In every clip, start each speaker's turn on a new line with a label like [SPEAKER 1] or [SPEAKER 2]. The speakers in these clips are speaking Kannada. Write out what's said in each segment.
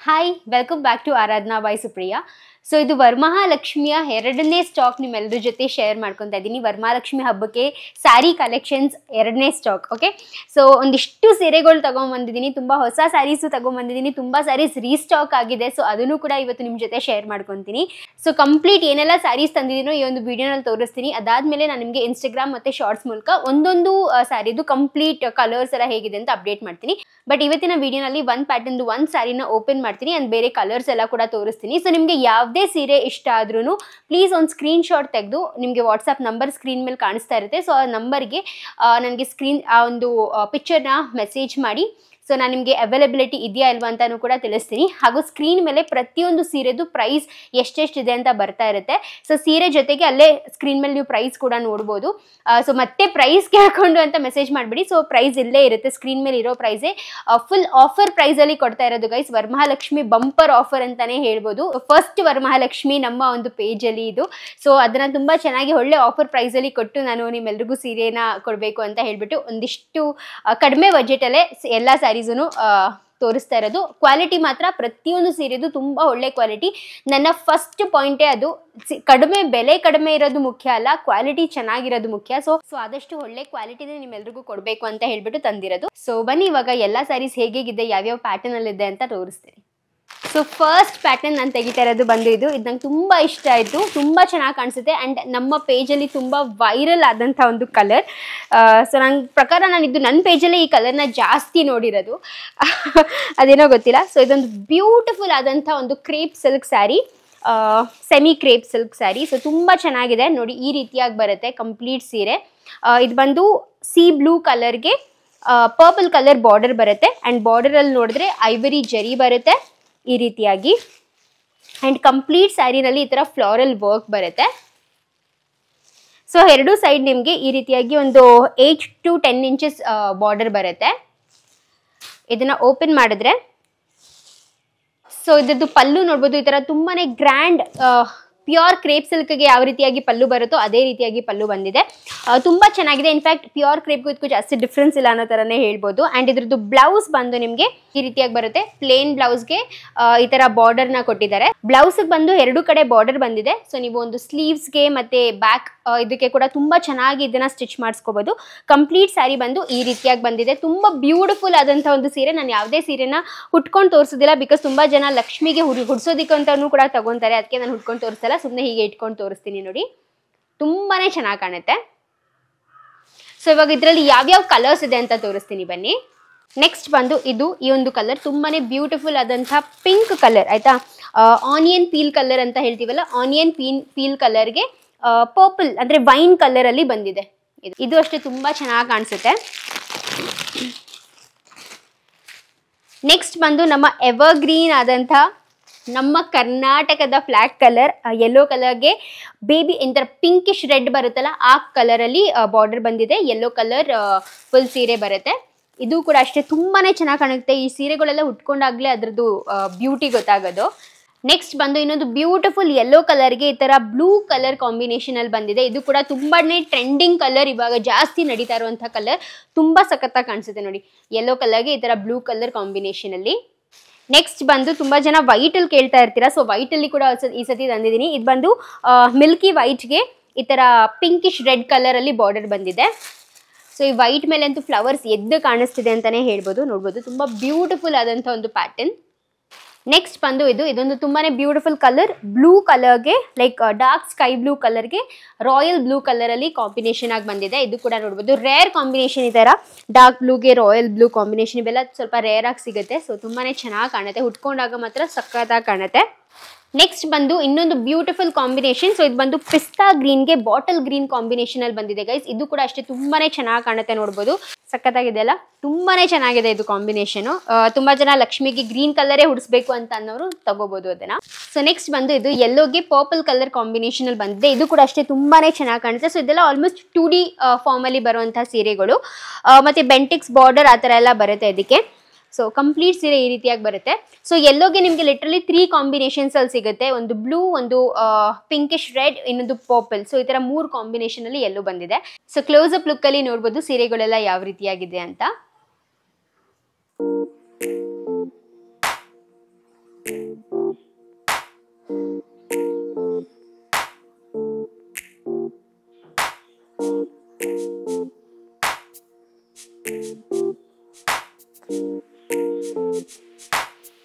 [SPEAKER 1] Hi welcome back to Aradhana by Supriya. So ಇದು ವರಮಹಾಲಕ್ಷ್ಮಿಯ ಎರಡನೇ ಸ್ಟಾಕ್ ನಿಮ್ಮೆಲ್ಲರ ಜೊತೆ ಶೇರ್ ಮಾಡ್ಕೊತಾ ಇದ್ದೀನಿ. ವರಮಹಾಲಕ್ಷ್ಮಿ ಹಬ್ಬಕ್ಕೆ ಸ್ಯಾರಿ ಕಲೆಕ್ಷನ್ಸ್ ಎರಡನೇ ಸ್ಟಾಕ್. ಓಕೆ, ಸೊ ಒಂದಿಷ್ಟು ಸೀರೆಗಳು ತಗೊಂಡ್ಬಂದಿದ್ದೀನಿ, ತುಂಬ ಹೊಸ ಸ್ಯಾರೀಸು ತಗೊಂಡ್ಬಂದಿದ್ದೀನಿ, ತುಂಬ ಸ್ಯಾರೀಸ್ ರೀಸ್ಟಾಕ್ ಆಗಿದೆ. ಸೊ ಅದನ್ನು ಕೂಡ ಇವತ್ತು ನಿಮ್ಮ ಜೊತೆ ಶೇರ್ ಮಾಡ್ಕೊತೀನಿ. ಸೊ ಕಂಪ್ಲೀಟ್ ಏನೆಲ್ಲ ಸ್ಯಾರೀಸ್ ತಂದಿದ್ದೀನೋ ಈ ಒಂದು ವಿಡಿಯೋನಲ್ಲಿ ತೋರಿಸ್ತೀನಿ. ಅದಾದಮೇಲೆ ನಾನು ನಿಮಗೆ ಇನ್ಸ್ಟಾಗ್ರಾಮ್ ಮತ್ತು ಶಾರ್ಟ್ಸ್ ಮೂಲಕ ಒಂದೊಂದು ಸ್ಯಾರಿದು ಕಂಪ್ಲೀಟ್ ಕಲರ್ಸ್ ಎಲ್ಲ ಹೇಗಿದೆ ಅಂತ ಅಪ್ಡೇಟ್ ಮಾಡ್ತೀನಿ. ಬಟ್ ಇವತ್ತಿನ ವಿಡಿಯೋನಲ್ಲಿ ಒಂದು ಪ್ಯಾಟರ್ನ್ದು ಒಂದು ಸ್ಯಾರಿನ ಓಪನ್ ಮಾಡ್ತೀನಿ ಆ್ಯಂಡ್ ಬೇರೆ ಕಲರ್ಸ್ ಎಲ್ಲ ಕೂಡ ತೋರಿಸ್ತೀನಿ. ಸೊ ನಿಮಗೆ ಯಾವುದೇ ಸೀರೆ ಇಷ್ಟ ಆದ್ರೂ ಪ್ಲೀಸ್ ಒಂದು ಸ್ಕ್ರೀನ್ ಶಾಟ್ ತೆಗೆದು ನಿಮಗೆ ವಾಟ್ಸಪ್ ನಂಬರ್ ಸ್ಕ್ರೀನ್ ಮೇಲೆ ಕಾಣಿಸ್ತಾ ಇರುತ್ತೆ. ಸೊ ಆ ನಂಬರ್ಗೆ ನನಗೆ ಆ ಒಂದು ಪಿಕ್ಚರ್ನ ಮೆಸೇಜ್ ಮಾಡಿ. ಸೊ ನಾನು ನಿಮಗೆ ಅವೈಲಬಿಲಿಟಿ ಇದೆಯಾ ಇಲ್ವಾ ಅಂತಾನು ಕೂಡ ತಿಳಿಸ್ತೀನಿ. ಹಾಗೂ ಸ್ಕ್ರೀನ್ ಮೇಲೆ ಪ್ರತಿಯೊಂದು ಸೀರೆದು ಪ್ರೈಸ್ ಎಷ್ಟೆಷ್ಟಿದೆ ಅಂತ ಬರ್ತಾ ಇರುತ್ತೆ. ಸೊ ಸೀರೆ ಜೊತೆಗೆ ಅಲ್ಲೇ ಸ್ಕ್ರೀನ್ ಮೇಲೆ ನೀವು ಪ್ರೈಸ್ ಕೂಡ ನೋಡ್ಬೋದು. ಸೊ ಮತ್ತೆ ಪ್ರೈಸ್ ಕೇಳ್ಕೊಂಡು ಅಂತ ಮೆಸೇಜ್ ಮಾಡಿಬಿಡಿ. ಸೊ ಪ್ರೈಸ್ ಇಲ್ಲೇ ಇರುತ್ತೆ, ಸ್ಕ್ರೀನ್ ಮೇಲೆ ಇರೋ ಪ್ರೈಸೇ ಫುಲ್ ಆಫರ್ ಪ್ರೈಸಲ್ಲಿ ಕೊಡ್ತಾ ಇರೋದು ಗೈಸ್. ವರಮಹಾಲಕ್ಷ್ಮಿ ಬಂಪರ್ ಆಫರ್ ಅಂತಾನೆ ಹೇಳ್ಬೋದು. ಫಸ್ಟ್ ವರಮಹಾಲಕ್ಷ್ಮಿ ನಮ್ಮ ಒಂದು ಪೇಜಲ್ಲಿ ಇದು. ಸೊ ಅದನ್ನ ತುಂಬ ಚೆನ್ನಾಗಿ ಒಳ್ಳೆ ಆಫರ್ ಪ್ರೈಸಲ್ಲಿ ಕೊಟ್ಟು ನಾನು ನಿಮ್ಮೆಲ್ರಿಗೂ ಸೀರೆನ ಕೊಡಬೇಕು ಅಂತ ಹೇಳ್ಬಿಟ್ಟು ಒಂದಿಷ್ಟು ಕಡಿಮೆ ಬಜೆಟಲ್ಲೇ ಎಲ್ಲ ಸ್ಯಾರೀಸನ್ನು ತೋರಿಸ್ತಾ ಇರೋದು. ಕ್ವಾಲಿಟಿ ಮಾತ್ರ ಪ್ರತಿಯೊಂದು ಸೀರೆದು ತುಂಬ ಒಳ್ಳೆ ಕ್ವಾಲಿಟಿ. ನನ್ನ ಫಸ್ಟ್ ಪಾಯಿಂಟೇ ಅದು. ಕಡಿಮೆ ಬೆಲೆ ಕಡಿಮೆ ಇರೋದು ಮುಖ್ಯ ಅಲ್ಲ, ಕ್ವಾಲಿಟಿ ಚೆನ್ನಾಗಿರೋದು ಮುಖ್ಯ. ಸೊ ಆದಷ್ಟು ಒಳ್ಳೆ ಕ್ವಾಲಿಟಿನೇ ನಿಮ್ಮೆಲ್ರಿಗೂ ಕೊಡಬೇಕು ಅಂತ ಹೇಳ್ಬಿಟ್ಟು ತಂದಿರೋದು. ಸೊ ಬನ್ನಿ ಇವಾಗ ಎಲ್ಲ ಸ್ಯಾರೀಸ್ ಹೇಗಿದೆ, ಯಾವ್ಯಾವ ಪ್ಯಾಟರ್ನ್ ಅಲ್ಲಿ ಇದೆ ಅಂತ ತೋರಿಸ್ತೀನಿ. ಸೊ ಫಸ್ಟ್ ಪ್ಯಾಟರ್ನ್ ನಾನು ತೆಗಿತಾ ಇರೋದು ಬಂದು ಇದು ನಂಗೆ ತುಂಬ ಇಷ್ಟ ಆಯಿತು, ತುಂಬ ಚೆನ್ನಾಗಿ ಕಾಣಿಸುತ್ತೆ ಆ್ಯಂಡ್ ನಮ್ಮ ಪೇಜಲ್ಲಿ ತುಂಬ ವೈರಲ್ ಆದಂಥ ಒಂದು ಕಲರ್. ಸೊ ನನ್ನ ಪ್ರಕಾರ ನಾನಿದ್ದು ನನ್ನ ಪೇಜಲ್ಲೇ ಈ ಕಲರ್ನ ಜಾಸ್ತಿ ನೋಡಿರೋದು, ಅದೇನೋ ಗೊತ್ತಿಲ್ಲ. ಸೊ ಇದೊಂದು ಬ್ಯೂಟಿಫುಲ್ ಆದಂಥ ಒಂದು crepe silk sari, semi crepe silk sari. So ತುಂಬ ಚೆನ್ನಾಗಿದೆ ನೋಡಿ, ಈ ರೀತಿಯಾಗಿ ಬರುತ್ತೆ ಕಂಪ್ಲೀಟ್ ಸೀರೆ. ಇದು ಬಂದು ಸಿ ಬ್ಲೂ ಕಲರ್ಗೆ ಪರ್ಪಲ್ ಕಲರ್ ಬಾರ್ಡರ್ ಬರುತ್ತೆ ಆ್ಯಂಡ್ ಬಾರ್ಡರಲ್ಲಿ ನೋಡಿದ್ರೆ ಐವರಿ ಜರಿ ಬರುತ್ತೆ ಈ ರೀತಿಯಾಗಿ. ಆ್ಯಂಡ್ ಕಂಪ್ಲೀಟ್ ಸ್ಯಾರಿನಲ್ಲಿ ಈ ಥರ ಫ್ಲೋರಲ್ ವರ್ಕ್ ಬರುತ್ತೆ. ಸೊ ಎರಡೂ ಸೈಡ್ ನಿಮಗೆ ಈ ರೀತಿಯಾಗಿ ಒಂದು 8 to 10 ಇಂಚಸ್ ಬಾರ್ಡರ್ ಬರುತ್ತೆ. ಇದನ್ನು ಓಪನ್ ಮಾಡಿದ್ರೆ ಸೊ ಇದ್ರದ್ದು ಪಲ್ಲು ನೋಡ್ಬೋದು, ಈ ಥರ ತುಂಬಾ ಗ್ರ್ಯಾಂಡ್ ಪ್ಯೂರ್ ಕ್ರೇಪ್ ಸಿಲ್ಕ್ಗೆ ಯಾವ ರೀತಿಯಾಗಿ ಪಲ್ಲು ಬರುತ್ತೋ ಅದೇ ರೀತಿಯಾಗಿ ಪಲ್ಲು ಬಂದಿದೆ. ತುಂಬ ಚೆನ್ನಾಗಿದೆ. ಇನ್ಫ್ಯಾಕ್ಟ್ ಪ್ಯೂರ್ ಕ್ರೇಪ್ಗೂ ಇದಕ್ಕೂ ಜಾಸ್ತಿ ಡಿಫ್ರೆನ್ಸ್ ಇಲ್ಲ ಅನ್ನೋ ಥರನೇ ಹೇಳ್ಬೋದು. ಆ್ಯಂಡ್ ಇದ್ರದ್ದು ಬ್ಲೌಸ್ ಬಂದು ನಿಮಗೆ ಈ ರೀತಿಯಾಗಿ ಬರುತ್ತೆ. ಪ್ಲೇನ್ ಬ್ಲೌಸ್ಗೆ ಈ ಥರ ಬಾರ್ಡರ್ನ ಕೊಟ್ಟಿದ್ದಾರೆ. ಬ್ಲೌಸ್ಗೆ ಬಂದು ಎರಡು ಕಡೆ ಬಾರ್ಡರ್ ಬಂದಿದೆ. ಸೊ ನೀವು ಒಂದು ಸ್ಲೀವ್ಸ್ಗೆ ಮತ್ತು ಬ್ಯಾಕ್ ಇದಕ್ಕೆ ಕೂಡ ತುಂಬ ಚೆನ್ನಾಗಿ ಇದನ್ನು ಸ್ಟಿಚ್ ಮಾಡಿಸ್ಕೋಬೋದು. ಕಂಪ್ಲೀಟ್ ಸ್ಯಾರಿ ಬಂದು ಈ ರೀತಿಯಾಗಿ ಬಂದಿದೆ. ತುಂಬ ಬ್ಯೂಟಿಫುಲ್ ಆದಂಥ ಒಂದು ಸೀರೆ. ನಾನು ಯಾವುದೇ ಸೀರೆನ ಹುಟ್ಕೊಂಡು ತೋರಿಸೋದಿಲ್ಲ, ಬಿಕಾಸ್ ತುಂಬ ಜನ ಲಕ್ಷ್ಮಿಗೆ ಹುಡ್ಸೋದಿಕ್ಕೆ ಅಂತಲೂ ಕೂಡ ತಗೊತಾರೆ. ಅದಕ್ಕೆ ನಾನು ಹುಟ್ಕೊಂಡು ತೋರಿಸಲ್ಲ, ಸುಮ್ಮನೆ ಹೀಗೆ ಇಟ್ಕೊಂಡು ತೋರಿಸ್ತೀನಿ ನೋಡಿ. ತುಂಬಾ ಚೆನ್ನಾಗಿ ಕಾಣುತ್ತೆ. ಸೊ ಇವಾಗ ಇದರಲ್ಲಿ ಯಾವ್ಯಾವ ಕಲರ್ಸ್ ಇದೆ ಅಂತ ತೋರಿಸ್ತೀನಿ ಬನ್ನಿ. ನೆಕ್ಸ್ಟ್ ಬಂದು ಈ ಒಂದು ಕಲರ್ ತುಂಬಾನೇ ಬ್ಯೂಟಿಫುಲ್ ಆದಂಥ ಪಿಂಕ್ ಕಲರ್, ಆಯ್ತಾ. ಆನಿಯನ್ ಪೀಲ್ ಕಲರ್ ಅಂತ ಹೇಳ್ತೀವಲ್ಲ, ಆನಿಯನ್ ಪೀಲ್ ಕಲರ್ಗೆ ಪರ್ಪಲ್ ಅಂದ್ರೆ ವೈನ್ ಕಲರ್ ಅಲ್ಲಿ ಬಂದಿದೆ. ಇದು ಅಷ್ಟೇ ತುಂಬಾ ಚೆನ್ನಾಗಿ ಕಾಣಿಸುತ್ತೆ. ನೆಕ್ಸ್ಟ್ ಬಂದು ನಮ್ಮ ಎವರ್ಗ್ರೀನ್ ಆದಂಥ ನಮ್ಮ ಕರ್ನಾಟಕದ ಫ್ಲಾಟ್ ಕಲರ್ ಯೆಲ್ಲೋ ಕಲರ್ಗೆ ಬೇಬಿ ಎಂತರ ಪಿಂಕಿಶ್ ರೆಡ್ ಬರುತ್ತಲ್ಲ ಆ ಕಲರಲ್ಲಿ ಬಾರ್ಡರ್ ಬಂದಿದೆ. ಯೆಲ್ಲೋ ಕಲರ್ ಫುಲ್ ಸೀರೆ ಬರುತ್ತೆ. ಇದು ಕೂಡ ಅಷ್ಟೇ ತುಂಬಾನೇ ಚೆನ್ನಾಗಿ ಕಾಣುತ್ತೆ. ಈ ಸೀರೆಗಳೆಲ್ಲ ಉಟ್ಕೊಂಡಾಗ್ಲೇ ಅದ್ರದ್ದು ಬ್ಯೂಟಿ ಗೊತ್ತಾಗೋದು. ನೆಕ್ಸ್ಟ್ ಬಂದು ಇನ್ನೊಂದು ಬ್ಯೂಟಿಫುಲ್ ಯೆಲ್ಲೋ ಕಲರ್ಗೆ ಈ ಥರ ಬ್ಲೂ ಕಲರ್ ಕಾಂಬಿನೇಷನ್ ಅಲ್ಲಿ ಬಂದಿದೆ. ಇದು ಕೂಡ ತುಂಬಾನೇ ಟ್ರೆಂಡಿಂಗ್ ಕಲರ್, ಇವಾಗ ಜಾಸ್ತಿ ನಡೀತಾ ಇರುವಂಥ ಕಲರ್. ತುಂಬಾ ಸಖತ್ತಾಗಿ ಕಾಣಿಸುತ್ತೆ ನೋಡಿ, ಯೆಲ್ಲೋ ಕಲರ್ಗೆ ಈ ಥರ ಬ್ಲೂ ಕಲರ್ ಕಾಂಬಿನೇಷನ್ ಅಲ್ಲಿ. ನೆಕ್ಸ್ಟ್ ಬಂದು ತುಂಬಾ ಜನ ವೈಟ್ ಅಲ್ಲಿ ಕೇಳ್ತಾ ಇರ್ತೀರಾ. ಸೊ ವೈಟ್ ಅಲ್ಲಿ ಕೂಡ ಈ ಸತಿ ತಂದಿದ್ದೀನಿ. ಇದು ಬಂದು ಮಿಲ್ಕಿ ವೈಟ್ಗೆ ಈ ತರ ಪಿಂಕಿಶ್ ರೆಡ್ ಕಲರ್ ಅಲ್ಲಿ ಬಾರ್ಡರ್ ಬಂದಿದೆ. ಸೊ ಈ ವೈಟ್ ಮೇಲೆ ಅಂತೂ ಫ್ಲವರ್ಸ್ ಎದ್ದು ಕಾಣಿಸ್ತಿದೆ ಅಂತಾನೆ ಹೇಳ್ಬೋದು. ನೋಡ್ಬೋದು ತುಂಬಾ ಬ್ಯೂಟಿಫುಲ್ ಆದಂಥ ಒಂದು ಪ್ಯಾಟರ್ನ್. ನೆಕ್ಸ್ಟ್ ಬಂದು ಇದೊಂದು ತುಂಬಾನೇ ಬ್ಯೂಟಿಫುಲ್ ಕಲರ್, ಬ್ಲೂ ಕಲರ್ಗೆ ಲೈಕ್ ಡಾರ್ಕ್ ಸ್ಕೈ ಬ್ಲೂ ಕಲರ್ಗೆ ರಾಯಲ್ ಬ್ಲೂ ಕಲರ್ ಅಲ್ಲಿ ಕಾಂಬಿನೇಷನ್ ಆಗಿ ಬಂದಿದೆ. ಇದು ಕೂಡ ನೋಡ್ಬೋದು ರೇರ್ ಕಾಂಬಿನೇಷನ್. ಈ ತರ ಡಾರ್ಕ್ ಬ್ಲೂಗೆ ರಾಯಲ್ ಬ್ಲೂ ಕಾಂಬಿನೇಷನ್ ಇವೆಲ್ಲ ಸ್ವಲ್ಪ ರೇರ್ ಆಗಿ ಸಿಗುತ್ತೆ. ಸೊ ತುಂಬಾನೇ ಚೆನ್ನಾಗಿ ಕಾಣುತ್ತೆ, ಉಟ್ಕೊಂಡಾಗ ಮಾತ್ರ ಸಖತ್ತಾಗಿ ಕಾಣುತ್ತೆ. ನೆಕ್ಸ್ಟ್ ಬಂದು ಇನ್ನೊಂದು ಬ್ಯೂಟಿಫುಲ್ ಕಾಂಬಿನೇಷನ್. ಸೊ ಇದು ಬಂದು ಪಿಸ್ತಾ ಗ್ರೀನ್ಗೆ ಬಾಟಲ್ ಗ್ರೀನ್ ಕಾಂಬಿನೇಷನ್ ಅಲ್ಲಿ ಬಂದಿದೆ ಗೈಸ್. ಇದು ಕೂಡ ಅಷ್ಟೇ ತುಂಬಾನೇ ಚೆನ್ನಾಗಿ ಕಾಣುತ್ತೆ, ನೋಡ್ಬೋದು ಸಖತ್ತಾಗಿದೆ ಅಲ್ಲ, ತುಂಬಾನೇ ಚೆನ್ನಾಗಿದೆ ಇದು ಕಾಂಬಿನೇಷನ್. ತುಂಬಾ ಜನ ಲಕ್ಷ್ಮಿಗೆ ಗ್ರೀನ್ ಕಲರೇ ಹುಡಿಸ್ಬೇಕು ಅಂತ ಅನ್ನೋರು ತಗೋಬಹುದು ಅದನ್ನ. ಸೊ ನೆಕ್ಸ್ಟ್ ಬಂದು ಇದು ಯೆಲ್ಲೋಗೆ ಪರ್ಪಲ್ ಕಲರ್ ಕಾಂಬಿನೇಷನ್ ಅಲ್ಲಿ ಬಂದಿದೆ. ಇದು ಕೂಡ ಅಷ್ಟೇ ತುಂಬಾನೇ ಚೆನ್ನಾಗಿ ಕಾಣುತ್ತೆ. ಸೊ ಇದೆಲ್ಲ ಆಲ್ಮೋಸ್ಟ್ 2D ಫಾರ್ಮ್ ಅಲ್ಲಿ ಬರುವಂತಹ ಸೀರೆಗಳು. ಮತ್ತೆ ಬೆಂಟಿಕ್ಸ್ ಬಾರ್ಡರ್ ಆ ತರ ಎಲ್ಲ ಬರುತ್ತೆ ಇದಕ್ಕೆ. ಸೊ ಕಂಪ್ಲೀಟ್ ಸೀರೆ ಈ ರೀತಿಯಾಗಿ ಬರುತ್ತೆ. ಸೊ ಯೆಲ್ಲೋಗೆ ನಿಮಗೆ ಲಿಟ್ರಲಿ 3 ಕಾಂಬಿನೇಷನ್ಸ್ ಅಲ್ಲಿ ಸಿಗುತ್ತೆ. ಒಂದು ಬ್ಲೂ, ಒಂದು ಪಿಂಕಿಶ್ ರೆಡ್, ಇನ್ನೊಂದು ಪರ್ಪಲ್. ಸೊ ಈ ತರ 3 ಕಾಂಬಿನೇಷನ್ ಅಲ್ಲಿ ಯೆಲ್ಲೋ ಬಂದಿದೆ. ಸೊ ಕ್ಲೋಸ್ ಅಪ್ ಲುಕ್ ಅಲ್ಲಿ ನೋಡ್ಬೋದು ಸೀರೆಗಳೆಲ್ಲ ಯಾವ ರೀತಿಯಾಗಿದೆ ಅಂತ.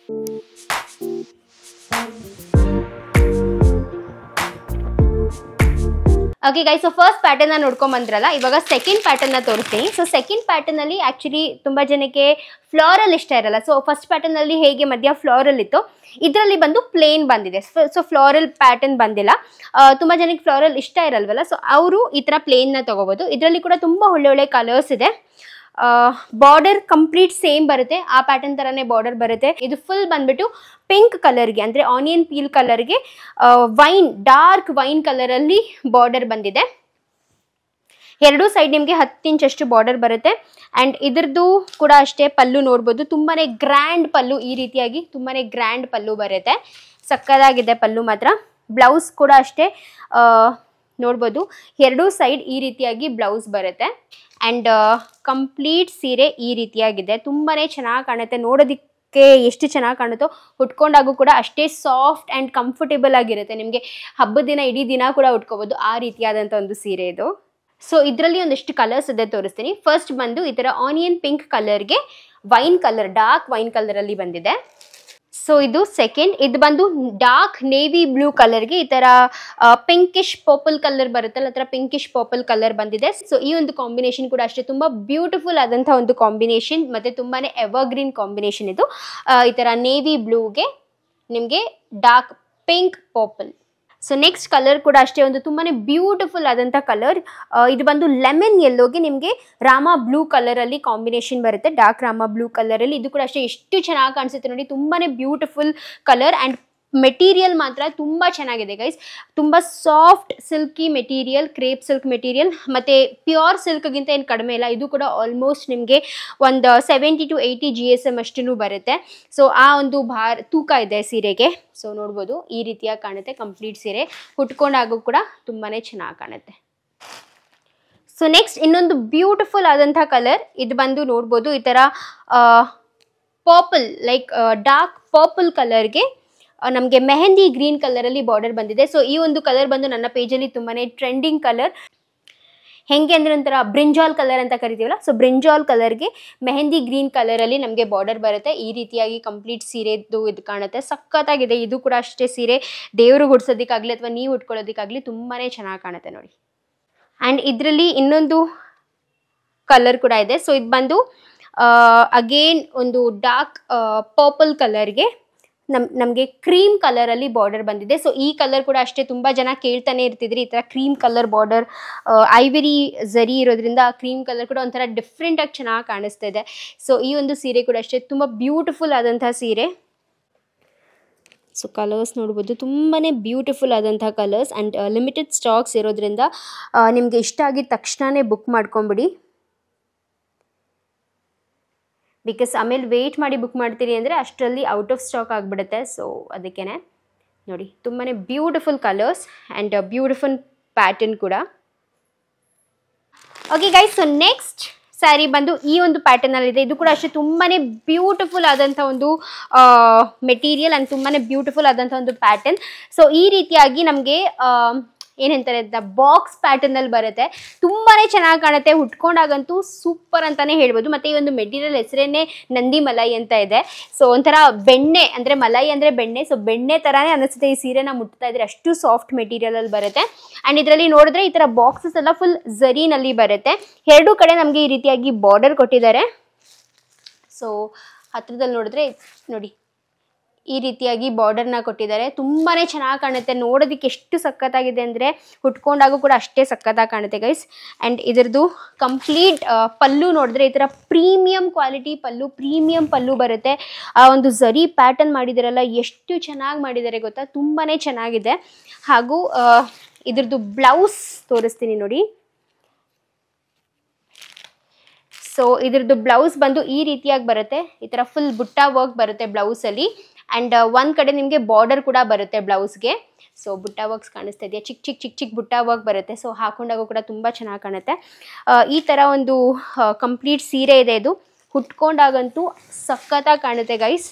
[SPEAKER 1] Okay guys, so first pattern ನೋಡ್ಕೊಂಡ್ ಬಂದ್ರಲ್ಲ, ಇವಾಗ ಸೆಕೆಂಡ್ ಪ್ಯಾಟರ್ನ್ ತೋರಿಸ್ತೀನಿ. ಸೊ ಸೆಕೆಂಡ್ ಪ್ಯಾಟರ್ನ್ ಅಲ್ಲಿ ಆಕ್ಚುಲಿ ತುಂಬಾ ಜನಕ್ಕೆ ಫ್ಲೋರಲ್ ಇಷ್ಟ ಇರಲ್ಲ. ಸೊ ಫಸ್ಟ್ ಪ್ಯಾಟರ್ನ್ ಅಲ್ಲಿ ಹೇಗೆ ಮಧ್ಯ ಫ್ಲೋರಲ್ ಇತ್ತು, ಇದರಲ್ಲಿ ಬಂದು ಪ್ಲೇನ್ ಬಂದಿದೆ. ಸೊ ಫ್ಲೋರಲ್ ಪ್ಯಾಟರ್ನ್ ಬಂದಿಲ್ಲ. ತುಂಬಾ ಜನಕ್ಕೆ ಫ್ಲೋರಲ್ ಇಷ್ಟ ಇರಲ್ವಲ್ಲ, ಸೊ ಅವರು ಈ ತರ ಪ್ಲೇನ್ ನ ತಗೋಬಹುದು. ಇದರಲ್ಲಿ ಕೂಡ ತುಂಬಾ ಒಳ್ಳೆ ಕಲರ್ಸ್ ಇದೆ. ಬಾರ್ಡರ್ ಕಂಪ್ಲೀಟ್ ಸೇಮ್ ಬರುತ್ತೆ, ಆ ಪ್ಯಾಟರ್ನ್ ತರಾನೇ ಬಾರ್ಡರ್ ಬರುತ್ತೆ. ಇದು ಫುಲ್ ಬಂದ್ಬಿಟ್ಟು ಪಿಂಕ್ ಕಲರ್ಗೆ ಅಂದ್ರೆ ಆನಿಯನ್ ಪೀಲ್ ಕಲರ್ಗೆ ಡಾರ್ಕ್ ವೈನ್ ಕಲರ್ ಅಲ್ಲಿ ಬಾರ್ಡರ್ ಬಂದಿದೆ. ಎರಡೂ ಸೈಡ್ ನಿಮಗೆ 10 ಇಂಚ್ ಅಷ್ಟು ಬಾರ್ಡರ್ ಬರುತ್ತೆ. ಅಂಡ್ ಇದ್ರದ್ದು ಕೂಡ ಅಷ್ಟೇ ಪಲ್ಲು ನೋಡ್ಬೋದು, ತುಂಬಾನೇ ಗ್ರ್ಯಾಂಡ್ ಪಲ್ಲು. ಈ ರೀತಿಯಾಗಿ ತುಂಬಾನೇ ಗ್ರ್ಯಾಂಡ್ ಪಲ್ಲು ಬರುತ್ತೆ, ಸಕ್ಕದಾಗಿದೆ ಪಲ್ಲು ಮಾತ್ರ. ಬ್ಲೌಸ್ ಕೂಡ ಅಷ್ಟೇ ನೋಡ್ಬೋದು, ಎರಡೂ ಸೈಡ್ ಈ ರೀತಿಯಾಗಿ ಬ್ಲೌಸ್ ಬರುತ್ತೆ. ಅಂಡ್ ಕಂಪ್ಲೀಟ್ ಸೀರೆ ಈ ರೀತಿಯಾಗಿದೆ, ತುಂಬಾನೇ ಚೆನ್ನಾಗಿ ಕಾಣುತ್ತೆ. ನೋಡೋದಕ್ಕೆ ಎಷ್ಟು ಚೆನ್ನಾಗಿ ಕಾಣುತ್ತೋ ಉಟ್ಕೊಂಡಾಗೂ ಕೂಡ ಅಷ್ಟೇ ಸಾಫ್ಟ್ ಅಂಡ್ ಕಂಫರ್ಟೇಬಲ್ ಆಗಿರುತ್ತೆ. ನಿಮಗೆ ಹಬ್ಬದ ದಿನ ಇಡೀ ದಿನ ಕೂಡ ಉಟ್ಕೋಬಹುದು, ಆ ರೀತಿಯಾದಂಥ ಒಂದು ಸೀರೆ ಇದು. ಸೊ ಇದರಲ್ಲಿ ಒಂದಿಷ್ಟು ಕಲರ್ಸ್ ಇದೆ, ತೋರಿಸ್ತೀನಿ. ಫಸ್ಟ್ ಬಂದು ಈ ತರ ಆನಿಯನ್ ಪಿಂಕ್ ಕಲರ್ಗೆ wine colour, dark wine colour ಅಲ್ಲಿ ಬಂದಿದೆ. ಸೊ ಇದು ಸೆಕೆಂಡ್. ಇದು ಬಂದು ಡಾರ್ಕ್ ನೇವಿ ಬ್ಲೂ ಕಲರ್ಗೆ ಈ ತರ ಪಿಂಕಿಶ್ ಪರ್ಪಲ್ ಕಲರ್ ಬರುತ್ತಲ್ಲ, ಆ ತರ ಪಿಂಕಿಶ್ ಪರ್ಪಲ್ ಕಲರ್ ಬಂದಿದೆ. ಸೊ ಈ ಒಂದು ಕಾಂಬಿನೇಷನ್ ಕೂಡ ಅಷ್ಟೇ ತುಂಬಾ ಬ್ಯೂಟಿಫುಲ್ ಆದಂತಹ ಒಂದು ಕಾಂಬಿನೇಷನ್, ಮತ್ತೆ ತುಂಬಾನೇ ಎವರ್ಗ್ರೀನ್ ಕಾಂಬಿನೇಷನ್ ಇದು. ಈ ತರ ನೇವಿ ಬ್ಲೂಗೆ ನಿಮಗೆ dark pink purple. So next colour ಕೂಡ ಅಷ್ಟೇ ಒಂದು ತುಂಬಾನೇ ಬ್ಯೂಟಿಫುಲ್ ಆದಂಥ ಕಲರ್. ಇದು ಬಂದು ಲೆಮನ್ ಯೆಲ್ಲೋಗೆ ನಿಮಗೆ ರಾಮ ಬ್ಲೂ ಕಲರ್ ಅಲ್ಲಿ ಕಾಂಬಿನೇಷನ್ ಬರುತ್ತೆ, ಡಾರ್ಕ್ ರಾಮ ಬ್ಲೂ ಕಲರ್ ಅಲ್ಲಿ. ಇದು ಕೂಡ ಅಷ್ಟೇ ಎಷ್ಟು ಚೆನ್ನಾಗಿ ಕಾಣಿಸುತ್ತೆ ನೋಡಿ, ತುಂಬಾನೇ ಬ್ಯೂಟಿಫುಲ್ ಕಲರ್. ಅಂಡ್ ಮೆಟೀರಿಯಲ್ ಮಾತ್ರ ತುಂಬಾ ಚೆನ್ನಾಗಿದೆ ಗೈಸ್, ತುಂಬಾ soft silky material, crepe silk material. ಮತ್ತೆ ಪ್ಯೂರ್ ಸಿಲ್ಕ್ಗಿಂತ ಏನು ಕಡಿಮೆ ಇಲ್ಲ. ಇದು ಕೂಡ ಆಲ್ಮೋಸ್ಟ್ ನಿಮಗೆ ಒಂದು 70 to 80 GSM ಅಷ್ಟು ಬರುತ್ತೆ. ಸೊ ಆ ಒಂದು ತೂಕ ಇದೆ ಸೀರೆಗೆ. ಸೊ ನೋಡ್ಬೋದು ಈ ರೀತಿಯಾಗಿ ಕಾಣುತ್ತೆ ಕಂಪ್ಲೀಟ್ ಸೀರೆ, ಉಟ್ಕೊಂಡಾಗೂ ಕೂಡ ತುಂಬಾನೇ ಚೆನ್ನಾಗಿ ಕಾಣುತ್ತೆ. ಸೊ ನೆಕ್ಸ್ಟ್ ಇನ್ನೊಂದು ಬ್ಯೂಟಿಫುಲ್ ಆದಂಥ ಕಲರ್, ಇದು ಬಂದು ನೋಡ್ಬೋದು ಈ ತರ ಪರ್ಪಲ್, ಲೈಕ್ ಡಾರ್ಕ್ ಪರ್ಪಲ್ ಕಲರ್ಗೆ ನಮಗೆ ಮೆಹಂದಿ ಗ್ರೀನ್ ಕಲರ್ ಅಲ್ಲಿ ಬಾರ್ಡರ್ ಬಂದಿದೆ. ಸೊ ಈ ಒಂದು ಕಲರ್ ಬಂದು ನನ್ನ ಪೇಜಲ್ಲಿ ತುಂಬಾನೇ ಟ್ರೆಂಡಿಂಗ್ ಕಲರ್. ಹೆಂಗೆ ಅಂದ್ರೆ ಒಂಥರ ಬ್ರಿಂಜಾಲ್ ಕಲರ್ ಅಂತ ಕರಿತೀವಲ್ಲ, ಸೊ ಬ್ರಿಂಜಾಲ್ ಕಲರ್ಗೆ ಮೆಹಂದಿ ಗ್ರೀನ್ ಕಲರ್ ಅಲ್ಲಿ ನಮಗೆ ಬಾರ್ಡರ್ ಬರುತ್ತೆ. ಈ ರೀತಿಯಾಗಿ ಕಂಪ್ಲೀಟ್ ಸೀರೆದು ಇದು ಕಾಣುತ್ತೆ, ಸಖತ್ತಾಗಿದೆ. ಇದು ಕೂಡ ಅಷ್ಟೇ ಸೀರೆ ದೇವ್ರಿಗೆ ಉಡ್ಸೋದಕ್ಕಾಗಲಿ ಅಥವಾ ನೀವು ಉಟ್ಕೊಳ್ಳೋದಕ್ಕಾಗಲಿ ತುಂಬಾನೇ ಚೆನ್ನಾಗಿ ಕಾಣುತ್ತೆ ನೋಡಿ. ಅಂಡ್ ಇದರಲ್ಲಿ ಇನ್ನೊಂದು ಕಲರ್ ಕೂಡ ಇದೆ. ಸೊ ಇದು ಬಂದು ಅಗೇನ್ ಒಂದು ಡಾರ್ಕ್ ಪರ್ಪಲ್ ಕಲರ್ಗೆ ನಮಗೆ ಕ್ರೀಮ್ ಕಲರ್ ಅಲ್ಲಿ ಬಾರ್ಡರ್ ಬಂದಿದೆ. ಸೊ ಈ ಕಲರ್ ಕೂಡ ಅಷ್ಟೇ ತುಂಬಾ ಜನ ಕೇಳ್ತಾನೆ ಇರ್ತಿದ್ರಿ, ಈ ತರ ಕ್ರೀಮ್ ಕಲರ್ ಬಾರ್ಡರ್, ಐವರಿ ಝರಿ ಇರೋದ್ರಿಂದ ಕ್ರೀಮ್ ಕಲರ್ ಕೂಡ ಒಂಥರ ಡಿಫ್ರೆಂಟ್ ಆಗಿ ಚೆನ್ನಾಗಿ ಕಾಣಿಸ್ತಾ ಇದೆ. ಸೊ ಈ ಒಂದು ಸೀರೆ ಕೂಡ ಅಷ್ಟೇ ತುಂಬಾ ಬ್ಯೂಟಿಫುಲ್ ಆದಂತಹ ಸೀರೆ. ಸೊ ಕಲರ್ಸ್ ನೋಡ್ಬೋದು, ತುಂಬಾನೇ ಬ್ಯೂಟಿಫುಲ್ ಆದಂತಹ ಕಲರ್ಸ್. ಅಂಡ್ ಲಿಮಿಟೆಡ್ ಸ್ಟಾಕ್ಸ್ ಇರೋದ್ರಿಂದ ನಿಮ್ಗೆ ಇಷ್ಟ ಆಗಿದ ತಕ್ಷಣನೇ ಬುಕ್ ಮಾಡ್ಕೊಂಬಿಡಿ. ಬಿಕಾಸ್ ಆಮೇಲೆ ವೆಯ್ಟ್ ಮಾಡಿ ಬುಕ್ ಮಾಡ್ತೀರಿ ಅಂದರೆ ಅಷ್ಟರಲ್ಲಿ ಔಟ್ ಆಫ್ ಸ್ಟಾಕ್ ಆಗಿಬಿಡುತ್ತೆ. ಸೊ ಅದಕ್ಕೇನೆ ನೋಡಿ, ತುಂಬಾ beautiful colours and beautiful pattern ಕೂಡ. Okay guys, so next sari ಬಂದು ಈ ಒಂದು ಪ್ಯಾಟರ್ನಲ್ಲಿದೆ. ಇದು ಕೂಡ ಅಷ್ಟೇ ತುಂಬಾ ಬ್ಯೂಟಿಫುಲ್ ಆದಂಥ ಒಂದು ಮೆಟೀರಿಯಲ್ ಆ್ಯಂಡ್ ತುಂಬಾ ಬ್ಯೂಟಿಫುಲ್ ಆದಂಥ ಒಂದು ಪ್ಯಾಟರ್ನ್. ಸೊ ಈ ರೀತಿಯಾಗಿ ನಮಗೆ ಏನಂತಾರೆ ಬಾಕ್ಸ್ ಪ್ಯಾಟರ್ನ್ ಅಲ್ಲಿ ಬರುತ್ತೆ, ತುಂಬಾನೇ ಚೆನ್ನಾಗಿ ಕಾಣುತ್ತೆ. ಉಟ್ಕೊಂಡಾಗಂತೂ ಸೂಪರ್ ಅಂತಾನೆ ಹೇಳ್ಬೋದು. ಮತ್ತೆ ಈ ಒಂದು ಮೆಟೀರಿಯಲ್ ಹೆಸರೇನೆ ನಂದಿ ಮಲೈ ಅಂತ ಇದೆ. ಸೊ ಒಂಥರ ಬೆಣ್ಣೆ ಅಂದ್ರೆ ಮಲೈ ಅಂದ್ರೆ ಬೆಣ್ಣೆ, ಸೊ ಬೆಣ್ಣೆ ತರಾನೇ ಅನಿಸುತ್ತೆ ಈ ಸೀರೆನ ಮುಟ್ತಾ ಇದ್ರೆ, ಅಷ್ಟು ಸಾಫ್ಟ್ ಮೆಟೀರಿಯಲ್ ಅಲ್ಲಿ ಬರುತ್ತೆ. ಅಂಡ್ ಇದರಲ್ಲಿ ನೋಡಿದ್ರೆ ಈ ತರ ಬಾಕ್ಸಸ್ ಎಲ್ಲ ಫುಲ್ ಝರಿನಲ್ಲಿ ಬರುತ್ತೆ. ಎರಡೂ ಕಡೆ ನಮಗೆ ಈ ರೀತಿಯಾಗಿ ಬಾರ್ಡರ್ ಕೊಟ್ಟಿದ್ದಾರೆ. ಸೊ ಹತ್ರದಲ್ಲಿ ನೋಡಿದ್ರೆ ನೋಡಿ ಈ ರೀತಿಯಾಗಿ ಬಾರ್ಡರ್ನ ಕೊಟ್ಟಿದ್ದಾರೆ, ತುಂಬಾನೇ ಚೆನ್ನಾಗಿ ಕಾಣುತ್ತೆ. ನೋಡೋದಕ್ಕೆ ಎಷ್ಟು ಸಖತ್ತಾಗಿದೆ ಅಂದರೆ ಉಟ್ಕೊಂಡಾಗೂ ಕೂಡ ಅಷ್ಟೇ ಸಖತ್ತಾಗಿ ಕಾಣುತ್ತೆ ಗೈಸ್. ಆ್ಯಂಡ್ ಇದರದ್ದು ಕಂಪ್ಲೀಟ್ ಪಲ್ಲು ನೋಡಿದ್ರೆ ಈ ಥರ ಪ್ರೀಮಿಯಂ ಕ್ವಾಲಿಟಿ ಪಲ್ಲು, ಪ್ರೀಮಿಯಂ ಪಲ್ಲು ಬರುತ್ತೆ. ಆ ಒಂದು ಝರಿ ಪ್ಯಾಟರ್ನ್ ಮಾಡಿದಾರಲ್ಲ, ಎಷ್ಟು ಚೆನ್ನಾಗಿ ಮಾಡಿದ್ದಾರೆ ಗೊತ್ತಾ, ತುಂಬಾ ಚೆನ್ನಾಗಿದೆ. ಹಾಗೂ ಇದ್ರದ್ದು ಬ್ಲೌಸ್ ತೋರಿಸ್ತೀನಿ ನೋಡಿ. ಸೊ ಇದ್ರದ್ದು ಬ್ಲೌಸ್ ಬಂದು ಈ ರೀತಿಯಾಗಿ ಬರುತ್ತೆ, ಈ ಥರ ಫುಲ್ ಬುಟ್ಟ ವರ್ಕ್ ಬರುತ್ತೆ ಬ್ಲೌಸಲ್ಲಿ. ಆ್ಯಂಡ್ ಒಂದು ಕಡೆ ನಿಮಗೆ ಬಾರ್ಡರ್ ಕೂಡ ಬರುತ್ತೆ ಬ್ಲೌಸ್ಗೆ. ಸೊ ಬುಟ್ಟ ವರ್ಕ್ಸ್ ಕಾಣಿಸ್ತಾ ಇದೆಯಾ, ಚಿಕ್ಕ ಬುಟ್ಟ ವರ್ಕ್ ಬರುತ್ತೆ. ಸೊ ಹಾಕೊಂಡಾಗೂ ಕೂಡ ತುಂಬ ಚೆನ್ನಾಗಿ ಕಾಣುತ್ತೆ. ಈ ಥರ ಒಂದು ಕಂಪ್ಲೀಟ್ ಸೀರೆ ಇದೆ. ಇದು ಉಟ್ಕೊಂಡಾಗಂತೂ ಸಖತ್ತಾಗಿ ಕಾಣುತ್ತೆ ಗೈಸ್.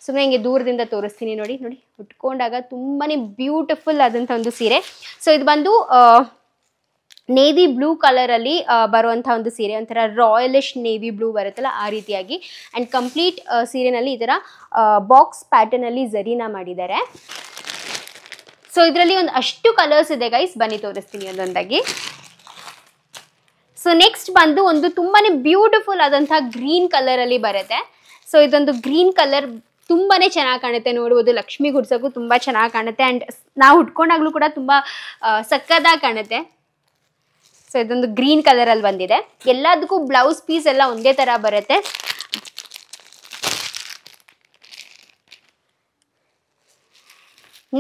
[SPEAKER 1] ಸುಮ್ಮನೆ ಹಿಂಗೆ ದೂರದಿಂದ ತೋರಿಸ್ತೀನಿ ನೋಡಿ. ಉಟ್ಕೊಂಡಾಗ ತುಂಬಾ ಬ್ಯೂಟಿಫುಲ್ ಆದಂಥ ಒಂದು ಸೀರೆ. ಸೊ ಇದು ಬಂದು ನೇವಿ ಬ್ಲೂ ಕಲರಲ್ಲಿ ಬರುವಂಥ ಒಂದು ಸೀರೆ, ಒಂಥರ ರಾಯಲಿಶ್ ನೇವಿ ಬ್ಲೂ ಬರುತ್ತಲ್ಲ ಆ ರೀತಿಯಾಗಿ. ಆ್ಯಂಡ್ ಕಂಪ್ಲೀಟ್ ಸೀರೆನಲ್ಲಿ ಈ ಥರ ಬಾಕ್ಸ್ ಪ್ಯಾಟರ್ನಲ್ಲಿ ಝರಿನ ಮಾಡಿದ್ದಾರೆ. ಸೊ ಇದರಲ್ಲಿ ಒಂದು ಅಷ್ಟು ಕಲರ್ಸ್ ಇದೆ ಗೈಸ್, ಬನ್ನಿ ತೋರಿಸ್ತೀನಿ ಒಂದೊಂದಾಗಿ. ಸೊ ನೆಕ್ಸ್ಟ್ ಬಂದು ಒಂದು ತುಂಬಾ ಬ್ಯೂಟಿಫುಲ್ ಆದಂಥ ಗ್ರೀನ್ ಕಲರಲ್ಲಿ ಬರುತ್ತೆ. ಸೊ ಇದೊಂದು ಗ್ರೀನ್ ಕಲರ್ ತುಂಬಾ ಚೆನ್ನಾಗಿ ಕಾಣುತ್ತೆ, ನೋಡ್ಬೋದು ಲಕ್ಷ್ಮಿ ಗುಡ್ಸೋಕ್ಕೂ ತುಂಬ ಚೆನ್ನಾಗಿ ಕಾಣುತ್ತೆ. ಆ್ಯಂಡ್ ನಾವು ಉಟ್ಕೊಂಡಾಗ್ಲೂ ಕೂಡ ತುಂಬ ಸಕ್ಕದಾಗಿ ಕಾಣುತ್ತೆ. ಸೊ ಇದೊಂದು ಗ್ರೀನ್ ಕಲರಲ್ಲಿ ಬಂದಿದೆ. ಎಲ್ಲದಕ್ಕೂ ಬ್ಲೌಸ್ ಪೀಸ್ ಎಲ್ಲ ಒಂದೇ ಥರ ಬರುತ್ತೆ.